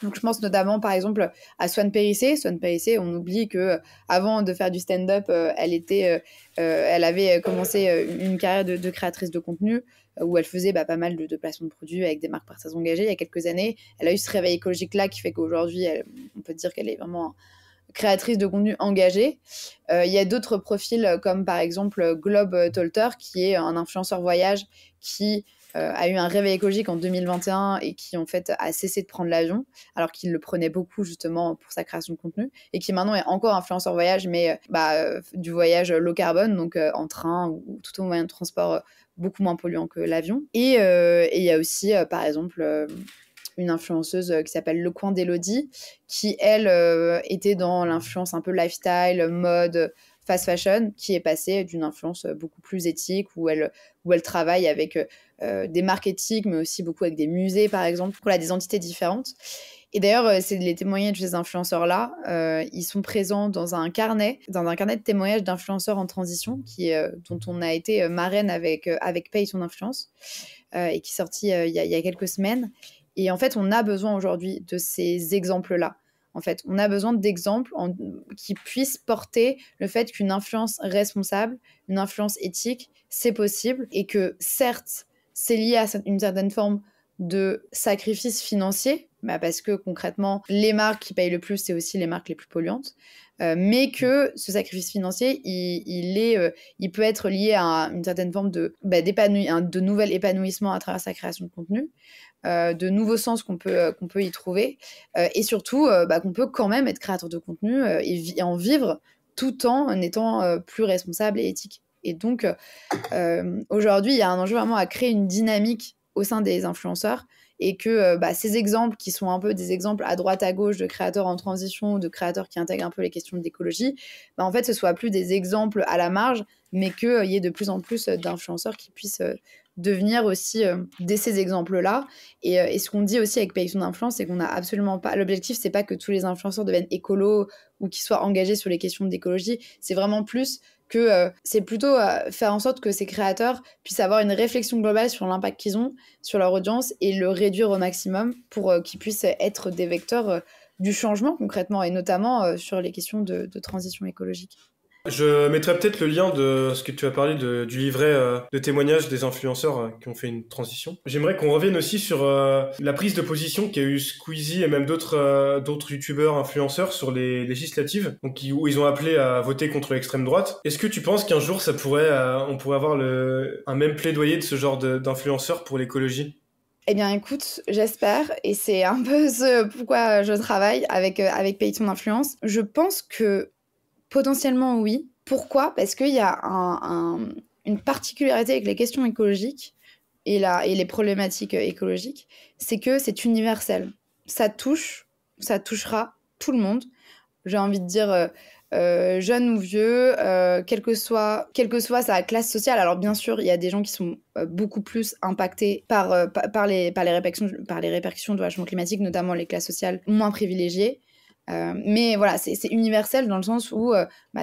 Donc, je pense notamment, par exemple, à Swan Périssé. Swan Périssé, on oublie que avant de faire du stand-up, elle avait commencé une carrière de créatrice de contenu où elle faisait pas mal de placements de produits avec des marques pas très engagées il y a quelques années. Elle a eu ce réveil écologique-là qui fait qu'aujourd'hui, on peut dire qu'elle est vraiment créatrice de contenu engagée. Il y a d'autres profils comme par exemple Globe Tolter, qui est un influenceur voyage qui a eu un réveil écologique en 2021 et qui en fait a cessé de prendre l'avion alors qu'il le prenait beaucoup justement pour sa création de contenu et qui maintenant est encore influenceur voyage mais du voyage low carbone, donc en train ou tout autre moyen de transport beaucoup moins polluant que l'avion. Et il y a aussi par exemple une influenceuse qui s'appelle Le Coin d'Elodie, qui, elle, était dans l'influence un peu lifestyle, mode, fast fashion, qui est passée d'une influence beaucoup plus éthique, où elle travaille avec des marques éthiques, mais aussi beaucoup avec des musées, par exemple. Voilà, des entités différentes. Et d'ailleurs, c'est les témoignages de ces influenceurs-là. Ils sont présents dans un carnet de témoignages d'influenceurs en transition, dont on a été marraine avec Paye ton influence, et qui est sorti il y a quelques semaines. Et en fait, on a besoin aujourd'hui de ces exemples-là. En fait, on a besoin d'exemples qui puissent porter le fait qu'une influence responsable, une influence éthique, c'est possible et que certes, c'est lié à une certaine forme de sacrifice financier, parce que concrètement, les marques qui payent le plus, c'est aussi les marques les plus polluantes. mais que ce sacrifice financier, il peut être lié à une certaine forme de nouvel épanouissement à travers sa création de contenu, de nouveaux sens qu'on peut y trouver, et surtout qu'on peut quand même être créateur de contenu et en vivre tout en étant plus responsable et éthique. Et donc, aujourd'hui, il y a un enjeu vraiment à créer une dynamique au sein des influenceurs et que ces exemples qui sont un peu des exemples à droite à gauche de créateurs en transition, de créateurs qui intègrent un peu les questions d'écologie, en fait, ce soit plus des exemples à la marge, mais qu'il y ait de plus en plus d'influenceurs qui puissent devenir aussi ces exemples-là. Et ce qu'on dit aussi avec Payson d'influence, c'est qu'on n'a absolument pas... L'objectif, c'est pas que tous les influenceurs deviennent écolos ou qu'ils soient engagés sur les questions d'écologie, c'est vraiment plus que c'est plutôt faire en sorte que ces créateurs puissent avoir une réflexion globale sur l'impact qu'ils ont sur leur audience et le réduire au maximum pour qu'ils puissent être des vecteurs du changement concrètement, et notamment sur les questions de transition écologique. Je mettrai peut-être le lien de ce que tu as parlé du livret de témoignages des influenceurs qui ont fait une transition. J'aimerais qu'on revienne aussi sur la prise de position qu'a eu Squeezie et même d'autres youtubeurs influenceurs sur les législatives, donc où ils ont appelé à voter contre l'extrême droite. Est-ce que tu penses qu'un jour on pourrait avoir un même plaidoyer de ce genre d'influenceurs pour l'écologie ? Eh bien, écoute, j'espère, et c'est un peu ce pourquoi je travaille avec Payton Influence. Je pense que potentiellement, oui. Pourquoi ? Parce qu'il y a une particularité avec les questions écologiques et les problématiques écologiques, c'est que c'est universel. Ça touchera tout le monde. J'ai envie de dire jeune ou vieux, quelle que soit sa classe sociale. Alors bien sûr, il y a des gens qui sont beaucoup plus impactés par les répercussions du réchauffement climatique, notamment les classes sociales moins privilégiées. Mais voilà, c'est universel dans le sens où,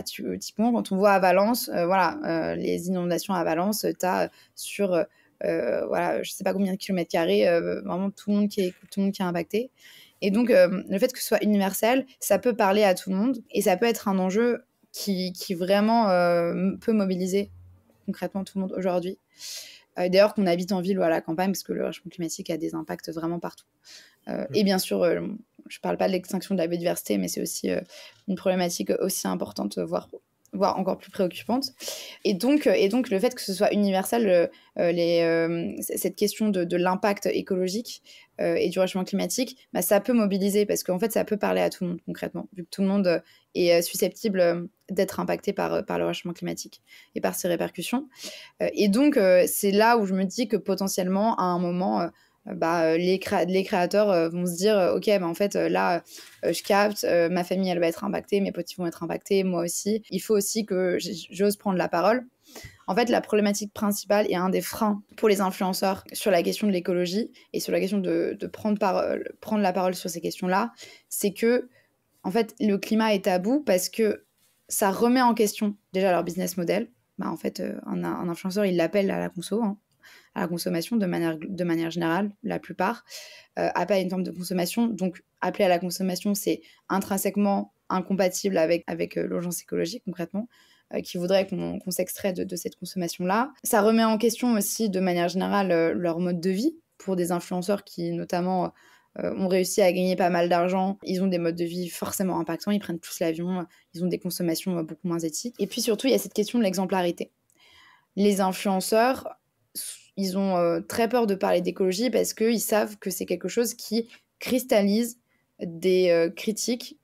typiquement, quand on voit à Valence, les inondations à Valence, t'as sur, je sais pas combien de kilomètres carrés, vraiment tout le monde qui est impacté. Et donc, le fait que ce soit universel, ça peut parler à tout le monde et ça peut être un enjeu qui vraiment peut mobiliser concrètement tout le monde aujourd'hui. D'ailleurs, qu'on habite en ville ou à la campagne, parce que le réchauffement climatique a des impacts vraiment partout. Et bien sûr, je ne parle pas de l'extinction de la biodiversité, mais c'est aussi une problématique aussi importante, voire encore plus préoccupante. Et donc, le fait que ce soit universel, cette question de l'impact écologique et du réchauffement climatique, ça peut mobiliser, parce qu'en fait, ça peut parler à tout le monde concrètement, vu que tout le monde est susceptible d'être impacté par le réchauffement climatique et par ses répercussions. Et donc, c'est là où je me dis que potentiellement, à un moment... les créateurs vont se dire ok, en fait là je capte, ma famille elle va être impactée, mes petits vont être impactés, moi aussi, il faut aussi que j'ose prendre la parole. En fait, la problématique principale et un des freins pour les influenceurs sur la question de l'écologie et sur la question de prendre la parole sur ces questions-là, c'est que en fait le climat est tabou parce que ça remet en question déjà leur business model. En fait, un influenceur, il l'appelle à la conso, à la consommation de manière générale, la plupart appellent à une forme de consommation. Donc, appeler à la consommation, c'est intrinsèquement incompatible avec l'urgence écologique, concrètement, qui voudrait qu'on s'extrait de cette consommation-là. Ça remet en question aussi, de manière générale, leur mode de vie pour des influenceurs qui, notamment, ont réussi à gagner pas mal d'argent. Ils ont des modes de vie forcément impactants, ils prennent tous l'avion, ils ont des consommations beaucoup moins éthiques. Et puis surtout, il y a cette question de l'exemplarité. Les influenceurs... ils ont très peur de parler d'écologie parce qu'ils savent que c'est quelque chose qui cristallise des critiques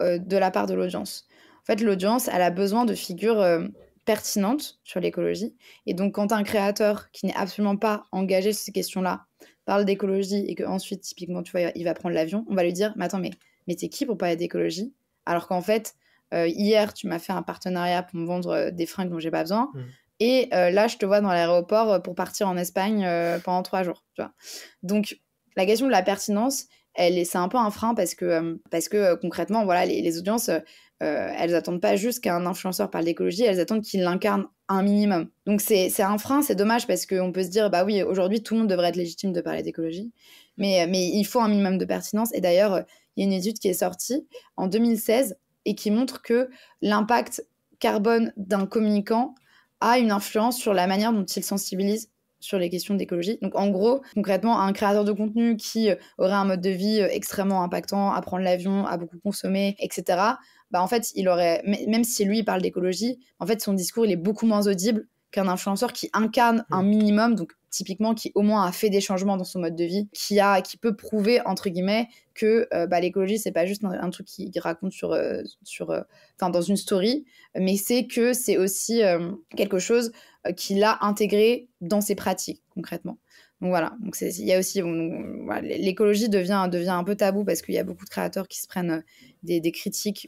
de la part de l'audience. En fait, l'audience, elle a besoin de figures pertinentes sur l'écologie. Et donc, quand un créateur qui n'est absolument pas engagé sur ces questions-là parle d'écologie et qu'ensuite, typiquement, tu vois, il va prendre l'avion, on va lui dire « Mais attends, mais t'es qui pour parler d'écologie ?» Alors qu'en fait, hier, tu m'as fait un partenariat pour me vendre des fringues dont j'ai pas besoin. Et là, je te vois dans l'aéroport pour partir en Espagne pendant 3 jours. Tu vois. Donc, la question de la pertinence, c'est un peu un frein parce que concrètement, voilà, les audiences, elles attendent pas juste qu'un influenceur parle d'écologie, elles attendent qu'il l'incarne un minimum. Donc, c'est un frein, c'est dommage parce qu'on peut se dire, bah oui, aujourd'hui, tout le monde devrait être légitime de parler d'écologie. Mais il faut un minimum de pertinence. Et d'ailleurs, il y a une étude qui est sortie en 2016 et qui montre que l'impact carbone d'un communicant a une influence sur la manière dont il sensibilise sur les questions d'écologie. Donc en gros, concrètement, un créateur de contenu qui aurait un mode de vie extrêmement impactant, à prendre l'avion, à beaucoup consommer, etc., bah en fait, il aurait, même si lui il parle d'écologie, en fait, son discours il est beaucoup moins audible qu'un influenceur qui incarne un minimum, donc typiquement qui au moins a fait des changements dans son mode de vie, qui peut prouver entre guillemets que bah, l'écologie c'est pas juste un truc qu'il raconte dans une story, mais c'est aussi quelque chose qu'il a intégré dans ses pratiques concrètement. Donc voilà, donc il y a aussi voilà, l'écologie devient un peu tabou parce qu'il y a beaucoup de créateurs qui se prennent des critiques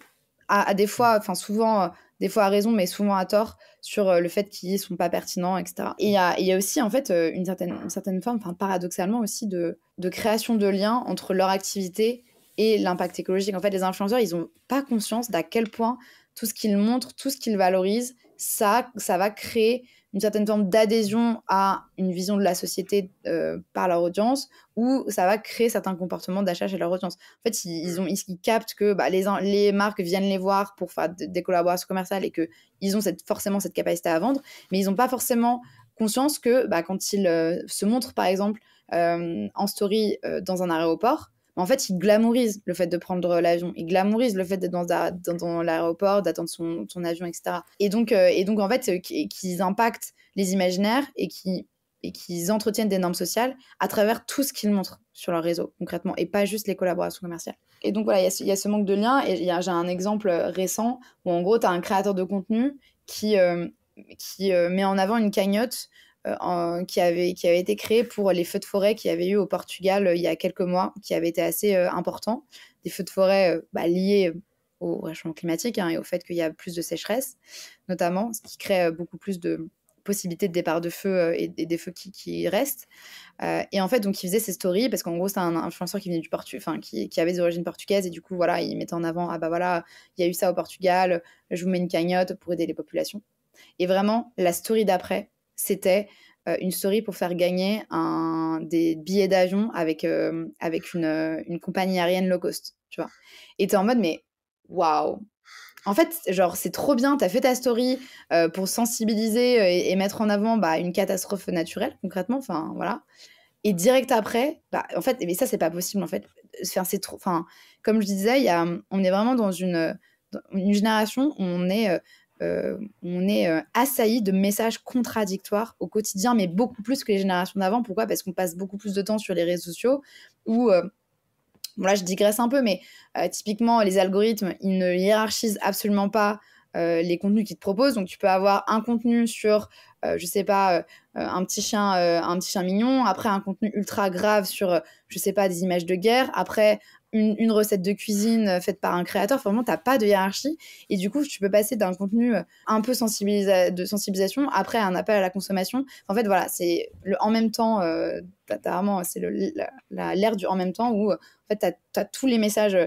à des fois, enfin souvent, des fois à raison, mais souvent à tort, sur le fait qu'ils sont pas pertinents, etc. Et il y a aussi en fait une certaine forme, enfin paradoxalement aussi, de création de liens entre leur activité et l'impact écologique. En fait, les influenceurs, ils ont pas conscience d'à quel point tout ce qu'ils montrent, tout ce qu'ils valorisent, ça va créer une certaine forme d'adhésion à une vision de la société par leur audience, ou ça va créer certains comportements d'achat chez leur audience. En fait, ils captent que bah, les marques viennent les voir pour faire des collaborations commerciales et qu'ils ont forcément cette capacité à vendre, mais ils n'ont pas forcément conscience que bah, quand ils se montrent, par exemple, en story dans un aéroport, en fait, ils glamourisent le fait de prendre l'avion. Ils glamourisent le fait d'être dans l'aéroport, d'attendre son avion, etc. Et donc en fait, qu'ils impactent les imaginaires et qu'ils entretiennent des normes sociales à travers tout ce qu'ils montrent sur leur réseau, concrètement, et pas juste les collaborations commerciales. Et donc, voilà, il y a ce manque de lien. Et j'ai un exemple récent où, en gros, tu as un créateur de contenu qui met en avant une cagnotte qui avait été créé pour les feux de forêt qu'il y avait eu au Portugal il y a quelques mois, qui avaient été assez importants. Des feux de forêt liés au réchauffement climatique et au fait qu'il y a plus de sécheresse, notamment, ce qui crée beaucoup plus de possibilités de départ de feu et des feux qui restent. Et en fait, donc, il faisait ses stories parce qu'en gros, c'est un influenceur qui venait du Portugal, enfin, qui avait des origines portugaises, et du coup, voilà, il mettait en avant, ah bah voilà, il y a eu ça au Portugal, je vous mets une cagnotte pour aider les populations. Et vraiment, la story d'après, c'était une story pour faire gagner des billets d'avion avec une compagnie aérienne low cost, tu vois. Et t'es en mode, mais waouh! En fait, genre, c'est trop bien, t'as fait ta story pour sensibiliser et mettre en avant bah, une catastrophe naturelle, concrètement, enfin, voilà. Et direct après, bah, en fait, mais ça, c'est pas possible, en fait. Enfin, c'est trop... Enfin, comme je disais, on est vraiment dans une génération où on est assailli de messages contradictoires au quotidien, mais beaucoup plus que les générations d'avant. Pourquoi ? Parce qu'on passe beaucoup plus de temps sur les réseaux sociaux où... Bon, là, je digresse un peu, mais typiquement, les algorithmes, ils ne hiérarchisent absolument pas les contenus qu'ils te proposent. Donc, tu peux avoir un contenu sur, je sais pas, un petit chien mignon, après un contenu ultra grave sur, je sais pas, des images de guerre, après une recette de cuisine faite par un créateur. Enfin, vraiment, t'as pas de hiérarchie. Et du coup, tu peux passer d'un contenu un peu de sensibilisation après un appel à la consommation. En fait, voilà, c'est le en même temps, c'est l'ère du en même temps où en fait, t'as tous les messages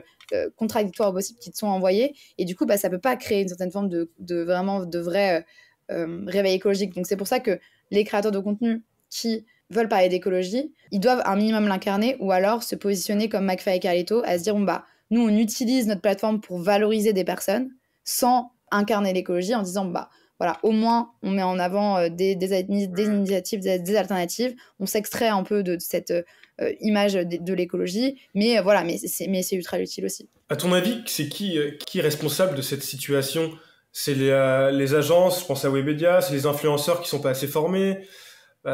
contradictoires possibles qui te sont envoyés. Et du coup, bah, ça peut pas créer une certaine forme de vrai réveil écologique. Donc, c'est pour ça que les créateurs de contenu qui veulent parler d'écologie, ils doivent un minimum l'incarner, ou alors se positionner comme McFly et Carlito, à se dire, bon, bah, nous, on utilise notre plateforme pour valoriser des personnes sans incarner l'écologie, en disant, bah, voilà, au moins, on met en avant des initiatives, des alternatives, on s'extrait un peu de cette image de l'écologie, mais voilà, mais c'est ultra utile aussi. À ton avis, c'est qui est responsable de cette situation ? C'est les agences, je pense à Webedia, c'est les influenceurs qui sont pas assez formés,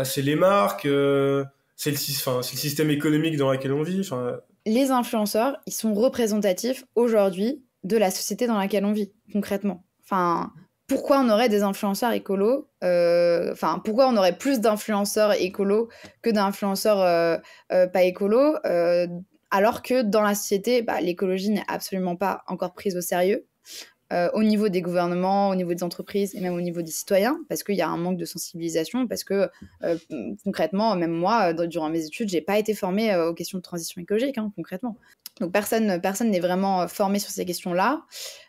c'est les marques, c'est le système économique dans lequel on vit. Les influenceurs, ils sont représentatifs aujourd'hui de la société dans laquelle on vit, concrètement. Enfin, pourquoi on aurait des influenceurs écolos pourquoi on aurait plus d'influenceurs écolos que d'influenceurs pas écolos alors que dans la société, bah, l'écologie n'est absolument pas encore prise au sérieux. Au niveau des gouvernements, au niveau des entreprises et même au niveau des citoyens, parce qu'il y a un manque de sensibilisation, parce que concrètement, même moi, durant mes études, j'ai pas été formée aux questions de transition écologique, hein, concrètement. Donc personne n'est vraiment formé sur ces questions-là.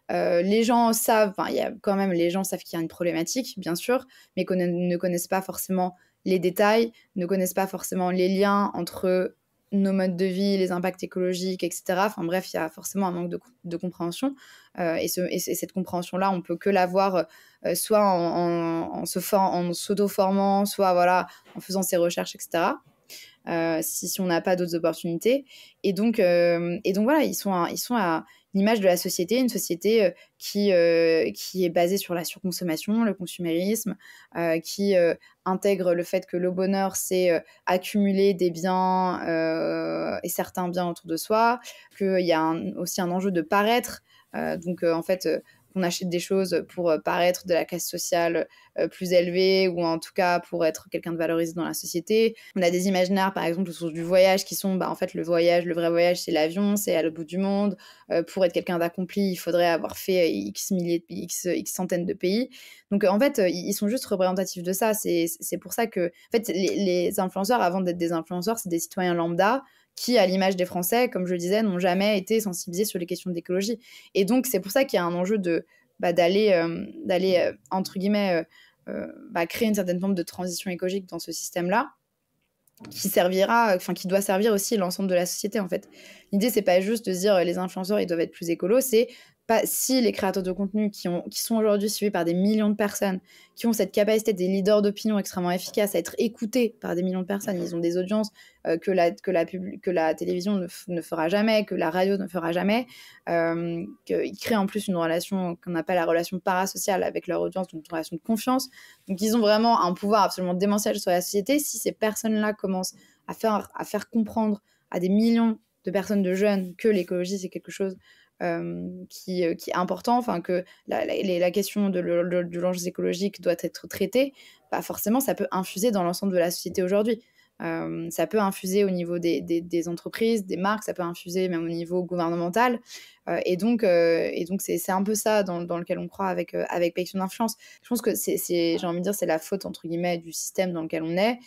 Les gens savent, il y a quand même, les gens savent qu'il y a une problématique, bien sûr, mais ne connaissent pas forcément les détails, ne connaissent pas forcément les liens entre nos modes de vie, les impacts écologiques, etc. Enfin bref, il y a forcément un manque de compréhension. Et cette compréhension-là, on peut que l'avoir soit en s'auto-formant, soit voilà, en faisant ses recherches, etc. Si on n'a pas d'autres opportunités. Et donc voilà, ils sont l'image de la société, une société qui est basée sur la surconsommation, le consumérisme, qui intègre le fait que le bonheur, c'est accumuler des biens et certains biens autour de soi, qu'il y a aussi un enjeu de paraître, donc en fait qu'on achète des choses pour paraître de la classe sociale plus élevée ou en tout cas pour être quelqu'un de valorisé dans la société. On a des imaginaires par exemple autour du voyage qui sont en fait le vrai voyage c'est l'avion, c'est à l'autre bout du monde. Pour être quelqu'un d'accompli, il faudrait avoir fait X centaines de pays. Donc en fait, ils sont juste représentatifs de ça. C'est pour ça que en fait, les influenceurs, avant d'être des influenceurs, c'est des citoyens lambda qui, à l'image des Français, comme je le disais, n'ont jamais été sensibilisés sur les questions d'écologie. Et donc, c'est pour ça qu'il y a un enjeu d'aller, entre guillemets, créer une certaine forme de transition écologique dans ce système-là, qui doit servir aussi l'ensemble de la société, en fait. L'idée, c'est pas juste de se dire les influenceurs, ils doivent être plus écolos, c'est pas si les créateurs de contenu qui sont aujourd'hui suivis par des millions de personnes, qui ont cette capacité des leaders d'opinion extrêmement efficaces à être écoutés par des millions de personnes, ils ont des audiences que la télévision ne fera jamais, que la radio ne fera jamais, qu'ils créent en plus une relation qu'on appelle la relation parasociale avec leur audience, donc une relation de confiance. Donc ils ont vraiment un pouvoir absolument démentiel sur la société. Si ces personnes-là commencent à faire comprendre à des millions de personnes, de jeunes, que l'écologie c'est quelque chose qui est important, enfin que la question de l'enjeu écologique doit être traitée, bah forcément ça peut infuser dans l'ensemble de la société aujourd'hui. Ça peut infuser au niveau des entreprises, des marques, ça peut infuser même au niveau gouvernemental. Et donc c'est un peu ça dans lequel on croit avec Pétion d'influence. Je pense que j'ai envie de dire, c'est la faute, entre guillemets, du système dans lequel on est,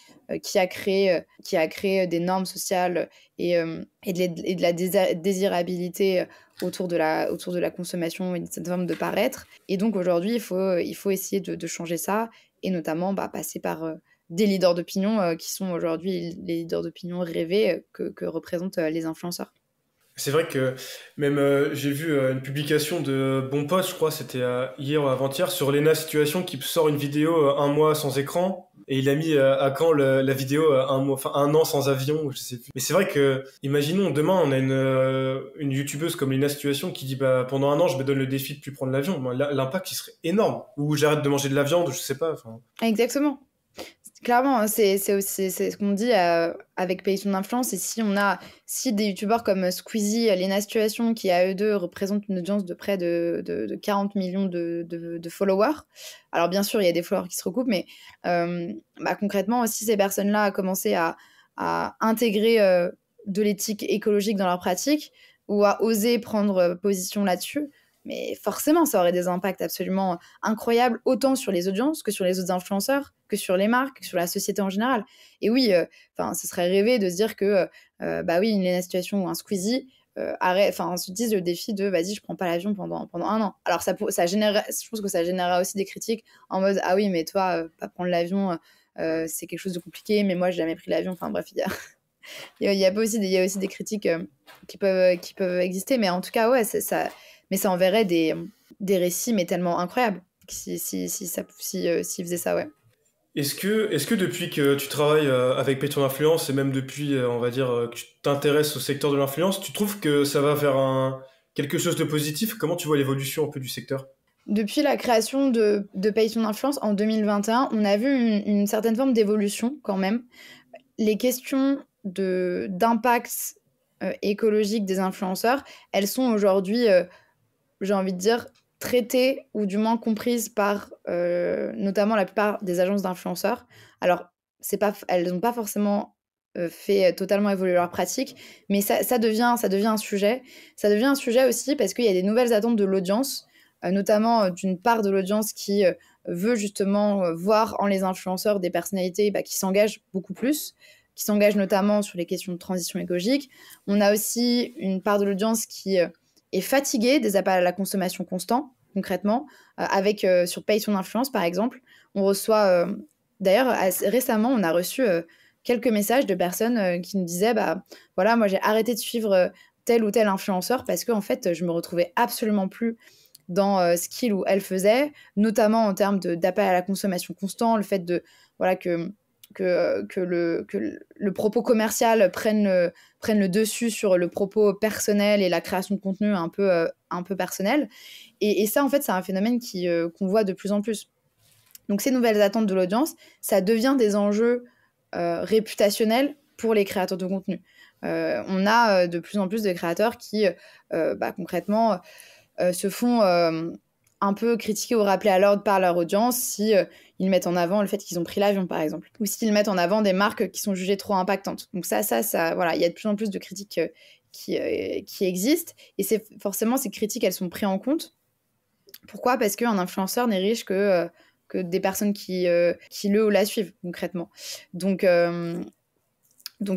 qui a créé des normes sociales et de la désirabilité autour de la consommation et de cette forme de paraître. Et donc aujourd'hui, il faut essayer de changer ça, et notamment passer par des leaders d'opinion qui sont aujourd'hui les leaders d'opinion rêvés que représentent les influenceurs. C'est vrai que même j'ai vu une publication de Bon Pote, je crois, c'était hier ou avant-hier, sur Lena Situation qui sort une vidéo un mois sans écran, et il a mis à quand la vidéo un an sans avion, je sais plus. Mais c'est vrai que, imaginons demain on a une youtubeuse comme Lena Situation qui dit pendant un an je me donne le défi de plus prendre l'avion. L'impact il serait énorme. Ou j'arrête de manger de la viande, je sais pas. Exactement. Clairement, c'est ce qu'on dit avec Pétion d'influence. Et si des youtubeurs comme Squeezie, Lena Situation, qui à eux deux représentent une audience de près de 40 millions de followers, alors bien sûr il y a des followers qui se recoupent, mais concrètement, si ces personnes-là commencé à intégrer de l'éthique écologique dans leur pratique, ou à oser prendre position là-dessus, mais forcément, ça aurait des impacts absolument incroyables, autant sur les audiences que sur les autres influenceurs, que sur les marques, que sur la société en général. Et oui, ce serait rêvé de se dire que, une Lena Situation ou un Squeezie se disent le défi de vas-y, je prends pas l'avion pendant un an. Alors je pense que ça générera aussi des critiques en mode ah oui, mais toi, pas prendre l'avion, c'est quelque chose de compliqué, mais moi, j'ai jamais pris l'avion. Enfin bref, il y a aussi des critiques qui peuvent exister, mais en tout cas, ouais, ça. Mais ça enverrait des récits mais tellement incroyables s'ils faisaient ça, ouais. Est-ce que depuis que tu travailles avec Pétion d'influence, et même depuis, on va dire, que tu t'intéresses au secteur de l'influence, tu trouves que ça va vers quelque chose de positif? Comment tu vois l'évolution un peu du secteur? Depuis la création de Pétion d'influence en 2021, on a vu une certaine forme d'évolution quand même. Les questions d'impact écologique des influenceurs, elles sont aujourd'hui... j'ai envie de dire, traitées ou du moins comprises par notamment la plupart des agences d'influenceurs. Alors, elles n'ont pas forcément fait totalement évoluer leur pratique, mais ça devient un sujet. Ça devient un sujet aussi parce qu'il y a des nouvelles attentes de l'audience, notamment d'une part de l'audience qui veut justement voir en les influenceurs des personnalités qui s'engagent beaucoup plus, qui s'engagent notamment sur les questions de transition écologique. On a aussi une part de l'audience qui... est fatigué des appels à la consommation constant, concrètement, sur Pétion d'influence, par exemple. On reçoit... D'ailleurs, récemment, on a reçu quelques messages de personnes qui nous disaient voilà, moi, j'ai arrêté de suivre tel ou tel influenceur parce qu'en fait, je me retrouvais absolument plus dans ce qu'il ou elle faisait, notamment en termes d'appel à la consommation constant, le fait que le propos commercial prenne le dessus sur le propos personnel et la création de contenu un peu personnel. Et ça, en fait, c'est un phénomène qu'on voit de plus en plus. Donc, ces nouvelles attentes de l'audience, ça devient des enjeux réputationnels pour les créateurs de contenu. On a de plus en plus de créateurs qui, concrètement, se font un peu critiquer ou rappeler à l'ordre par leur audience si ils mettent en avant le fait qu'ils ont pris l'avion, par exemple, ou s'ils mettent en avant des marques qui sont jugées trop impactantes. Donc ça, voilà, il y a de plus en plus de critiques qui existent, et forcément ces critiques, elles sont prises en compte. Pourquoi ? Parce qu'un influenceur n'est riche que des personnes qui le ou la suivent concrètement. Donc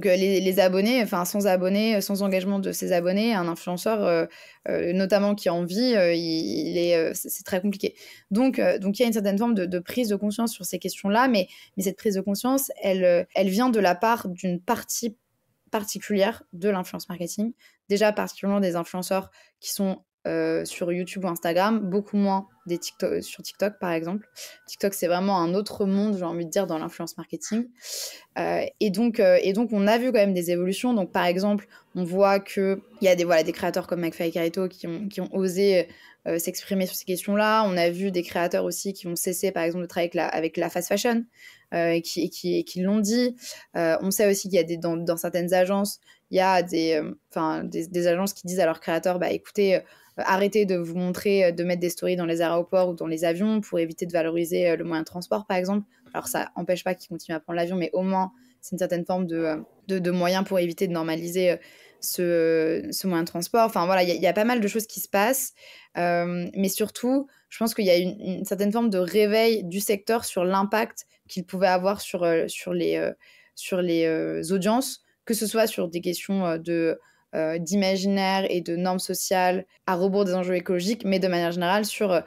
les abonnés, enfin sans abonnés, sans engagement de ses abonnés, un influenceur, notamment qui a envie, c'est très compliqué. Donc il y a une certaine forme de prise de conscience sur ces questions-là, mais cette prise de conscience, elle vient de la part d'une partie particulière de l'influence marketing. Déjà particulièrement des influenceurs qui sont sur YouTube ou Instagram, beaucoup moins sur TikTok par exemple. TikTok, c'est vraiment un autre monde, j'ai envie de dire, dans l'influence marketing. Et donc on a vu quand même des évolutions. Donc par exemple, on voit qu'il y a des créateurs comme McFly et Carito qui ont osé s'exprimer sur ces questions-là. On a vu des créateurs aussi qui ont cessé par exemple de travailler avec la fast fashion, qui l'ont dit. On sait aussi qu'il y a dans certaines agences, il y a des agences qui disent à leurs créateurs, écoutez, arrêtez de vous montrer, de mettre des stories dans les aéroports ou dans les avions pour éviter de valoriser le moyen de transport, par exemple. Alors, ça n'empêche pas qu'ils continuent à prendre l'avion, mais au moins, c'est une certaine forme de moyen pour éviter de normaliser ce moyen de transport. Enfin, voilà, il y a pas mal de choses qui se passent. Mais surtout, je pense qu'il y a une certaine forme de réveil du secteur sur l'impact qu'il pouvait avoir sur les audiences, que ce soit sur des questions d'imaginaire et de normes sociales à rebours des enjeux écologiques, mais de manière générale sur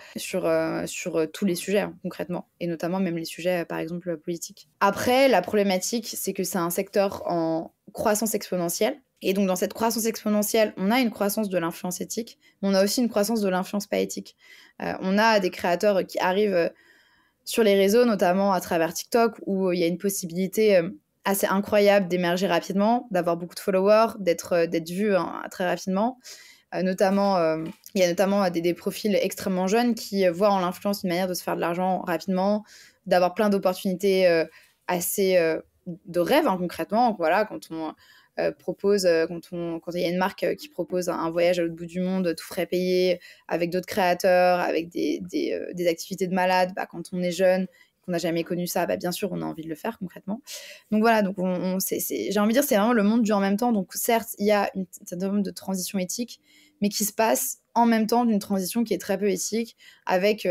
tous les sujets, concrètement, et notamment même les sujets, par exemple, politiques. Après, la problématique, c'est que c'est un secteur en croissance exponentielle, et donc dans cette croissance exponentielle, on a une croissance de l'influence éthique, mais on a aussi une croissance de l'influence pas éthique. On a des créateurs qui arrivent sur les réseaux, notamment à travers TikTok, où il y a une possibilité assez incroyable d'émerger rapidement, d'avoir beaucoup de followers, d'être vu très rapidement. Il y a notamment des profils extrêmement jeunes qui voient en l'influence une manière de se faire de l'argent rapidement, d'avoir plein d'opportunités assez de rêve, concrètement. Voilà, quand on propose, quand il y a une marque qui propose un voyage à l'autre bout du monde, tout frais payé, avec d'autres créateurs, avec des activités de malade, quand on est jeune, qu'on n'a jamais connu ça, bien sûr, on a envie de le faire concrètement. Donc voilà, donc j'ai envie de dire, c'est vraiment le monde du en même temps. Donc certes, il y a une certaine forme de transition éthique, mais qui se passe en même temps d'une transition qui est très peu éthique, avec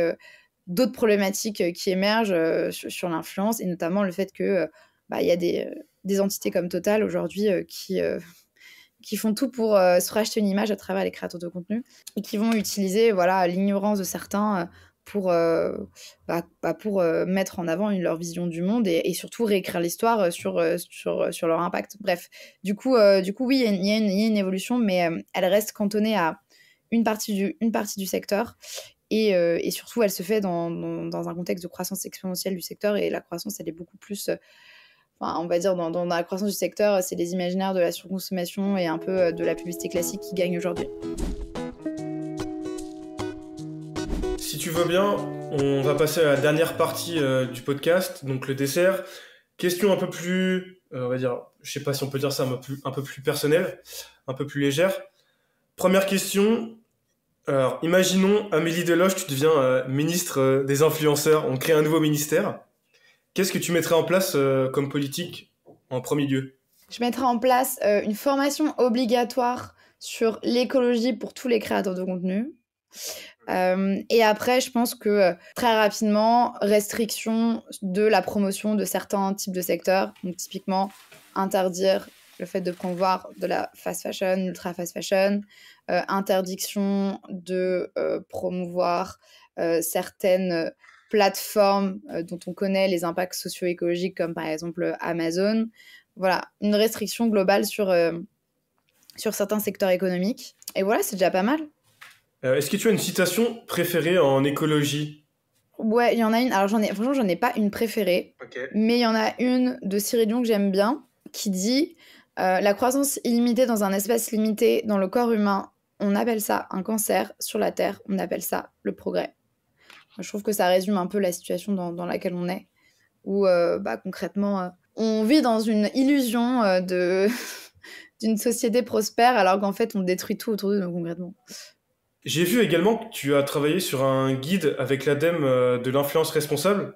d'autres problématiques qui émergent sur l'influence, et notamment le fait que il y a des entités comme Total aujourd'hui qui font tout pour se racheter une image à travers les créateurs de contenu, et qui vont utiliser l'ignorance de certains pour mettre en avant leur vision du monde, et surtout réécrire l'histoire sur leur impact. Bref, du coup oui, il y a une évolution, mais elle reste cantonnée à une partie du secteur, et surtout elle se fait dans un contexte de croissance exponentielle du secteur, et la croissance, elle est beaucoup plus... on va dire, dans la croissance du secteur, c'est les imaginaires de la surconsommation et un peu de la publicité classique qui gagnent aujourd'hui. Si tu veux bien, on va passer à la dernière partie du podcast, donc le dessert. Question un peu plus, on va dire, je sais pas si on peut dire ça, un peu plus personnelle, un peu plus légère. Première question. Alors, imaginons, Amélie Deloche, tu deviens ministre des influenceurs, on crée un nouveau ministère. Qu'est-ce que tu mettrais en place comme politique en premier lieu ? Je mettrais en place une formation obligatoire sur l'écologie pour tous les créateurs de contenu. Et après, je pense que très rapidement, restriction de la promotion de certains types de secteurs. Donc typiquement, interdire le fait de promouvoir de la fast fashion, ultra fast fashion, interdiction de promouvoir certaines plateformes dont on connaît les impacts socio-écologiques, comme par exemple Amazon. Voilà, une restriction globale sur certains secteurs économiques. Et voilà, c'est déjà pas mal. Est-ce que tu as une citation préférée en écologie ? Ouais, il y en a une. Alors, franchement, j'en ai pas une préférée, Ok. mais il y en a une de Cyril Dion que j'aime bien, qui dit la croissance illimitée dans un espace limité dans le corps humain, on appelle ça un cancer. Sur la Terre, on appelle ça le progrès. Je trouve que ça résume un peu la situation dans laquelle on est, où concrètement, on vit dans une illusion d'une société prospère, alors qu'en fait, on détruit tout autour de nous, concrètement. J'ai vu également que tu as travaillé sur un guide avec l'ADEME de l'influence responsable.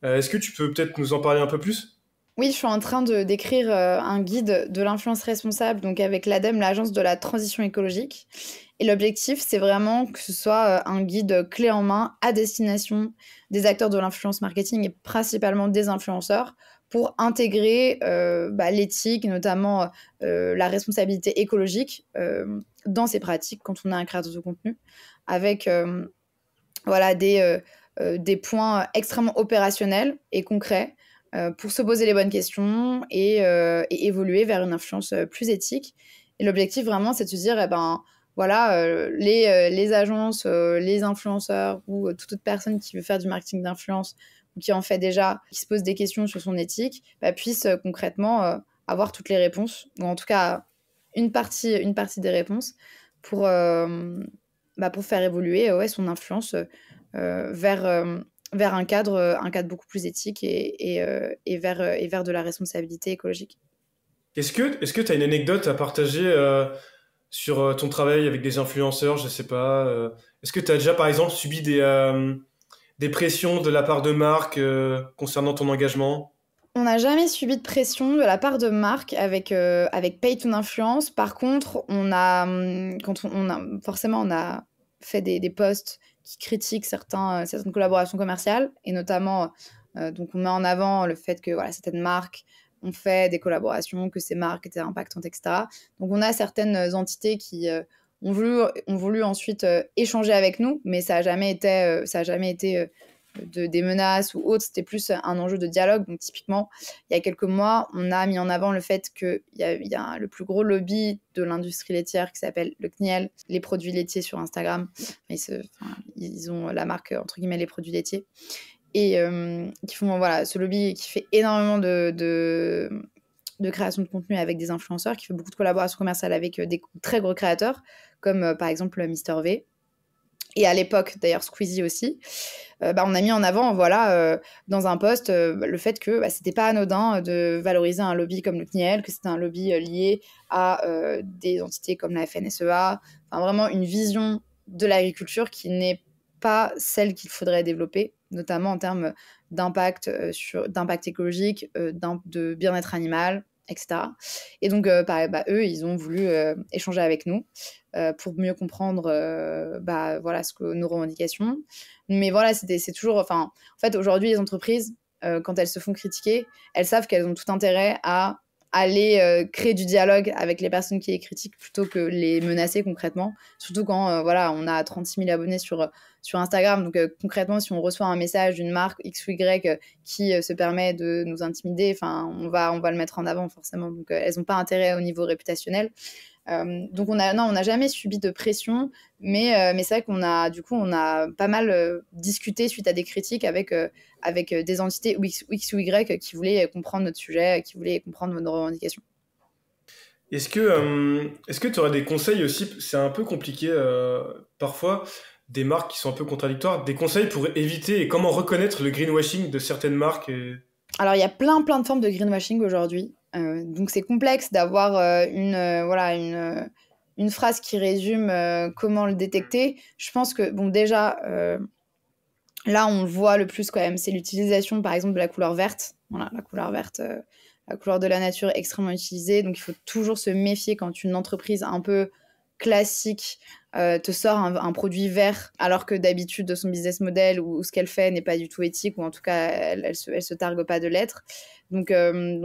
Est-ce que tu peux peut-être nous en parler un peu plus? Oui, je suis en train d'écrire un guide de l'influence responsable, donc avec l'ADEME, l'Agence de la transition écologique. Et l'objectif, c'est vraiment que ce soit un guide clé en main à destination des acteurs de l'influence marketing et principalement des influenceurs pour intégrer l'éthique, notamment la responsabilité écologique dans ces pratiques quand on est un créateur de contenu, avec des points extrêmement opérationnels et concrets pour se poser les bonnes questions et évoluer vers une influence plus éthique. Et l'objectif vraiment, c'est de se dire, les agences, les influenceurs ou toute autre personne qui veut faire du marketing d'influence ou qui en fait déjà, qui se pose des questions sur son éthique, puisse concrètement avoir toutes les réponses, ou en tout cas une partie des réponses pour, pour faire évoluer son influence vers un cadre beaucoup plus éthique et vers de la responsabilité écologique. Est-ce que tu as une anecdote à partager sur ton travail avec des influenceurs, je sais pas. Est-ce que tu as déjà, par exemple, subi des pressions de la part de marques concernant ton engagement? On n'a jamais subi de pression de la part de marques avec Pay ton influence. Par contre, forcément, on a fait des posts qui critiquent certaines collaborations commerciales et notamment, donc on met en avant le fait que voilà, certaines marques ont fait des collaborations, que ces marques étaient impactantes, etc. Donc on a certaines entités qui ont voulu ensuite échanger avec nous, mais ça a jamais été des menaces ou autres, c'était plus un enjeu de dialogue. Donc typiquement, il y a quelques mois, on a mis en avant le fait qu'il y a le plus gros lobby de l'industrie laitière qui s'appelle le CNIEL, les produits laitiers sur Instagram. Ils ont la marque, entre guillemets, les produits laitiers. Et qui font ce lobby qui fait énormément de création de contenu avec des influenceurs, qui fait beaucoup de collaborations commerciales avec des très gros créateurs, comme par exemple Mister V. Et à l'époque, d'ailleurs, Squeezie aussi, on a mis en avant, dans un post, le fait que c'était pas anodin de valoriser un lobby comme le CNIEL, que c'était un lobby lié à des entités comme la FNSEA, enfin vraiment une vision de l'agriculture qui n'est pas celle qu'il faudrait développer, notamment en termes d'impact, d'impact écologique, de bien-être animal, etc. Et donc, eux, ils ont voulu échanger avec nous pour mieux comprendre nos revendications. Mais voilà, c'est toujours... Enfin, en fait, aujourd'hui, les entreprises, quand elles se font critiquer, elles savent qu'elles ont tout intérêt à aller créer du dialogue avec les personnes qui les critiquent plutôt que les menacer concrètement. Surtout quand on a 36 000 abonnés sur Instagram. Donc concrètement, si on reçoit un message d'une marque X ou Y qui se permet de nous intimider, on va le mettre en avant forcément. Donc elles n'ont pas intérêt au niveau réputationnel. Donc on n'a jamais subi de pression, mais c'est vrai qu'on a pas mal discuté suite à des critiques avec des entités X ou Y qui voulaient comprendre notre sujet, qui voulaient comprendre nos revendications. Est-ce que tu aurais des conseils aussi? C'est un peu compliqué parfois, des marques qui sont un peu contradictoires, des conseils pour éviter et comment reconnaître le greenwashing de certaines marques Alors il y a plein de formes de greenwashing aujourd'hui. Donc c'est complexe d'avoir une phrase qui résume comment le détecter. Je pense que, bon, déjà, là, on le voit le plus quand même, c'est l'utilisation, par exemple, de la couleur verte. Voilà, la couleur verte, la couleur de la nature est extrêmement utilisée. Donc il faut toujours se méfier quand une entreprise un peu classique te sort un produit vert, alors que d'habitude, son business model ou ce qu'elle fait n'est pas du tout éthique, ou en tout cas, elle se targue pas de l'être. Donc,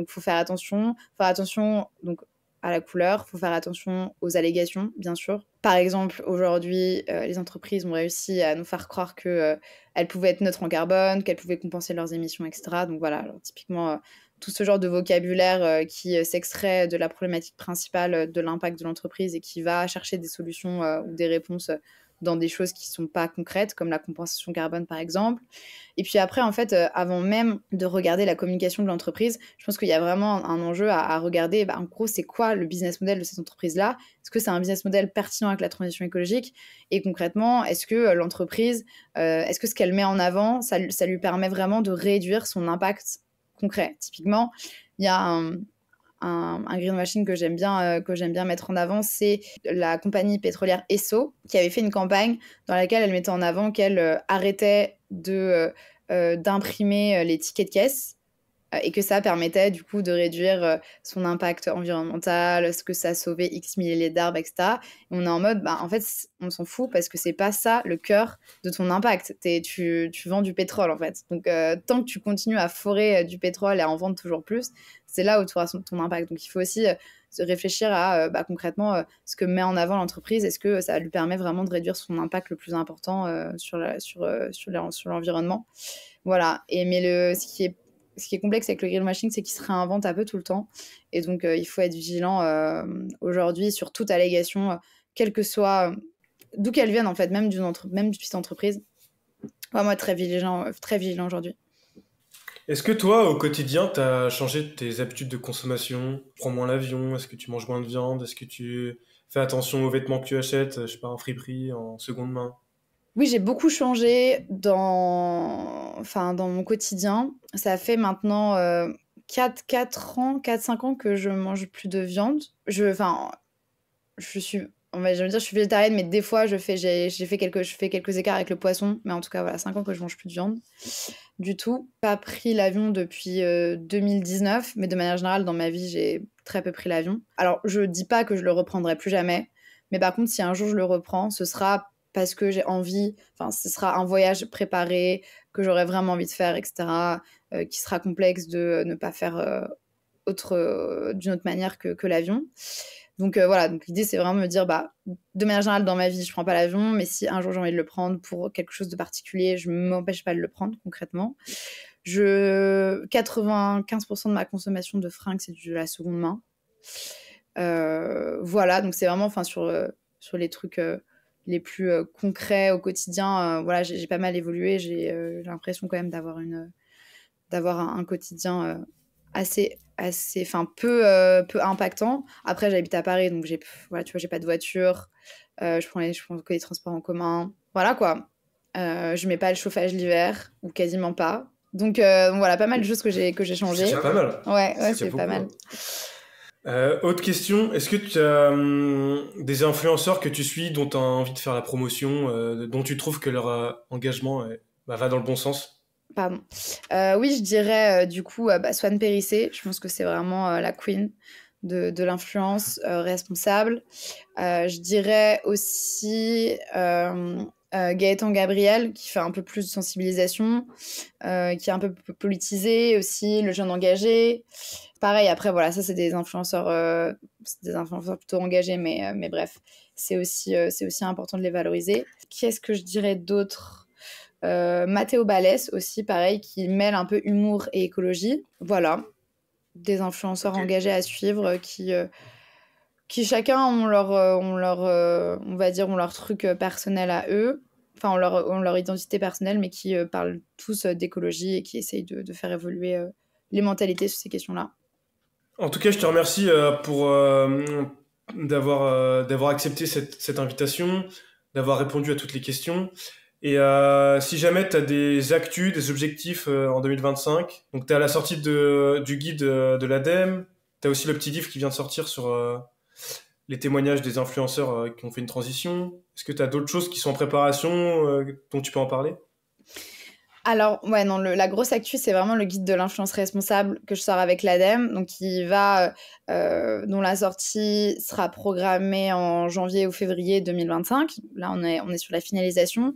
faut faire attention. Faire attention donc, à la couleur, faut faire attention aux allégations, bien sûr. Par exemple, aujourd'hui, les entreprises ont réussi à nous faire croire qu'elles pouvaient être neutres en carbone, qu'elles pouvaient compenser leurs émissions, etc. Donc voilà, alors, typiquement, tout ce genre de vocabulaire qui s'extrait de la problématique principale de l'impact de l'entreprise et qui va chercher des solutions ou des réponses dans des choses qui sont pas concrètes, comme la compensation carbone par exemple. Et puis après, en fait, avant même de regarder la communication de l'entreprise, je pense qu'il y a vraiment un enjeu à regarder, en gros, c'est quoi le business model de cette entreprise-là? Est-ce que c'est un business model pertinent avec la transition écologique? Et concrètement, est-ce que l'entreprise, est-ce que ce qu'elle met en avant, ça lui permet vraiment de réduire son impact concret? Typiquement, il y a un greenwashing que j'aime bien mettre en avant, c'est la compagnie pétrolière Esso qui avait fait une campagne dans laquelle elle mettait en avant qu'elle arrêtait d'imprimer les tickets de caisse et que ça permettait du coup de réduire son impact environnemental, ce que ça sauvait X milliers d'arbres, etc. Et on est en mode, en fait, on s'en fout parce que c'est pas ça le cœur de ton impact. Tu vends du pétrole, en fait. Donc, tant que tu continues à forer du pétrole et à en vendre toujours plus, c'est là où tu auras ton impact. Donc, il faut aussi se réfléchir à concrètement ce que met en avant l'entreprise. Est-ce que ça lui permet vraiment de réduire son impact le plus important sur l'environnement? Voilà. Mais ce qui est complexe avec le greenwashing, c'est qu'il se réinvente un peu tout le temps. Et donc, il faut être vigilant aujourd'hui sur toute allégation, quelle que soit, d'où qu'elle vienne, en fait, même d'une petite entreprise. Vraiment être très vigilant aujourd'hui. Est-ce que toi, au quotidien, tu as changé tes habitudes de consommation? Tu prends moins l'avion? Est-ce que tu manges moins de viande? Est-ce que tu fais attention aux vêtements que tu achètes, je sais pas, en friperie, en seconde main? Oui, j'ai beaucoup changé dans mon quotidien. Ça fait maintenant 4-5 ans que je mange plus de viande. Je veux dire, je suis végétarienne, mais des fois, je fais quelques écarts avec le poisson. Mais en tout cas, voilà, 5 ans que je mange plus de viande du tout. Pas pris l'avion depuis 2019, mais de manière générale, dans ma vie, j'ai très peu pris l'avion. Alors, je dis pas que je le reprendrai plus jamais, mais par contre, si un jour je le reprends, ce sera parce que j'ai envie, ce sera un voyage préparé, que j'aurais vraiment envie de faire, etc., qui sera complexe de ne pas faire d'une autre manière que l'avion. Donc voilà, donc l'idée c'est vraiment de me dire, de manière générale dans ma vie, je prends pas l'avion, mais si un jour j'ai envie de le prendre pour quelque chose de particulier, je m'empêche pas de le prendre concrètement. 95% de ma consommation de fringues, c'est de la seconde main. Voilà, donc c'est vraiment sur les trucs les plus concrets au quotidien. Voilà, j'ai pas mal évolué, j'ai l'impression quand même d'avoir un quotidien assez peu impactant. Après, j'habite à Paris, donc j'ai pas de voiture. Je prends que les transports en commun. Voilà quoi. Je mets pas le chauffage l'hiver, ou quasiment pas. Donc voilà, pas mal de choses que j'ai changées. C'est pas mal. Ouais, c'est pas mal. Autre question, est-ce que tu as des influenceurs que tu suis dont tu as envie de faire la promotion, dont tu trouves que leur engagement va dans le bon sens? Pardon. Oui, je dirais du coup Swan Périssé. Je pense que c'est vraiment la queen de l'influence responsable. Je dirais aussi Gaëtan Gabriel, qui fait un peu plus de sensibilisation, qui est un peu politisé aussi, le jeune engagé. Pareil, après, voilà, ça, c'est des influenceurs plutôt engagés, mais bref, c'est aussi important de les valoriser. Qu'est-ce que je dirais d'autre? Matteo Balès aussi, pareil, qui mêle un peu humour et écologie. Voilà, des influenceurs engagés à suivre qui chacun ont leur truc personnel à eux, ont leur identité personnelle, mais qui parlent tous d'écologie et qui essayent de faire évoluer les mentalités sur ces questions-là. En tout cas, je te remercie d'avoir accepté cette invitation, d'avoir répondu à toutes les questions. Et si jamais tu as des actus, des objectifs en 2025, donc tu es à la sortie du guide de l'ADEME, tu as aussi le petit livre qui vient de sortir sur les témoignages des influenceurs qui ont fait une transition. Est-ce que tu as d'autres choses qui sont en préparation dont tu peux en parler? Alors, ouais, non, la grosse actu, c'est vraiment le guide de l'influence responsable que je sors avec l'ADEME, donc dont la sortie sera programmée en janvier ou février 2025. Là, on est sur la finalisation.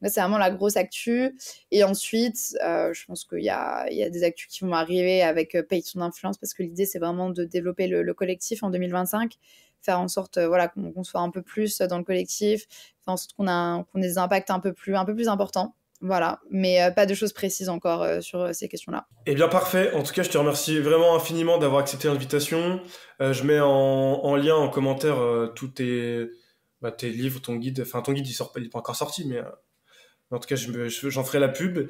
Là, c'est vraiment la grosse actu. Et ensuite, je pense qu'il y a des actus qui vont arriver avec Paye ton influence, parce que l'idée, c'est vraiment de développer le collectif en 2025, faire en sorte qu'on soit un peu plus dans le collectif, faire en sorte qu'on ait des impacts un peu plus importants. Voilà, mais pas de choses précises encore sur ces questions-là. Eh bien, parfait. En tout cas, je te remercie vraiment infiniment d'avoir accepté l'invitation. Je mets en lien, en commentaire, tes livres, ton guide. Enfin, ton guide, il n'est pas encore sorti, mais en tout cas, j'en ferai la pub.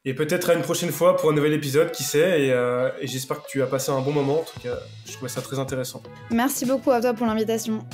Et peut-être à une prochaine fois pour un nouvel épisode, qui sait. Et j'espère que tu as passé un bon moment. En tout cas, je trouvais ça très intéressant. Merci beaucoup à toi pour l'invitation.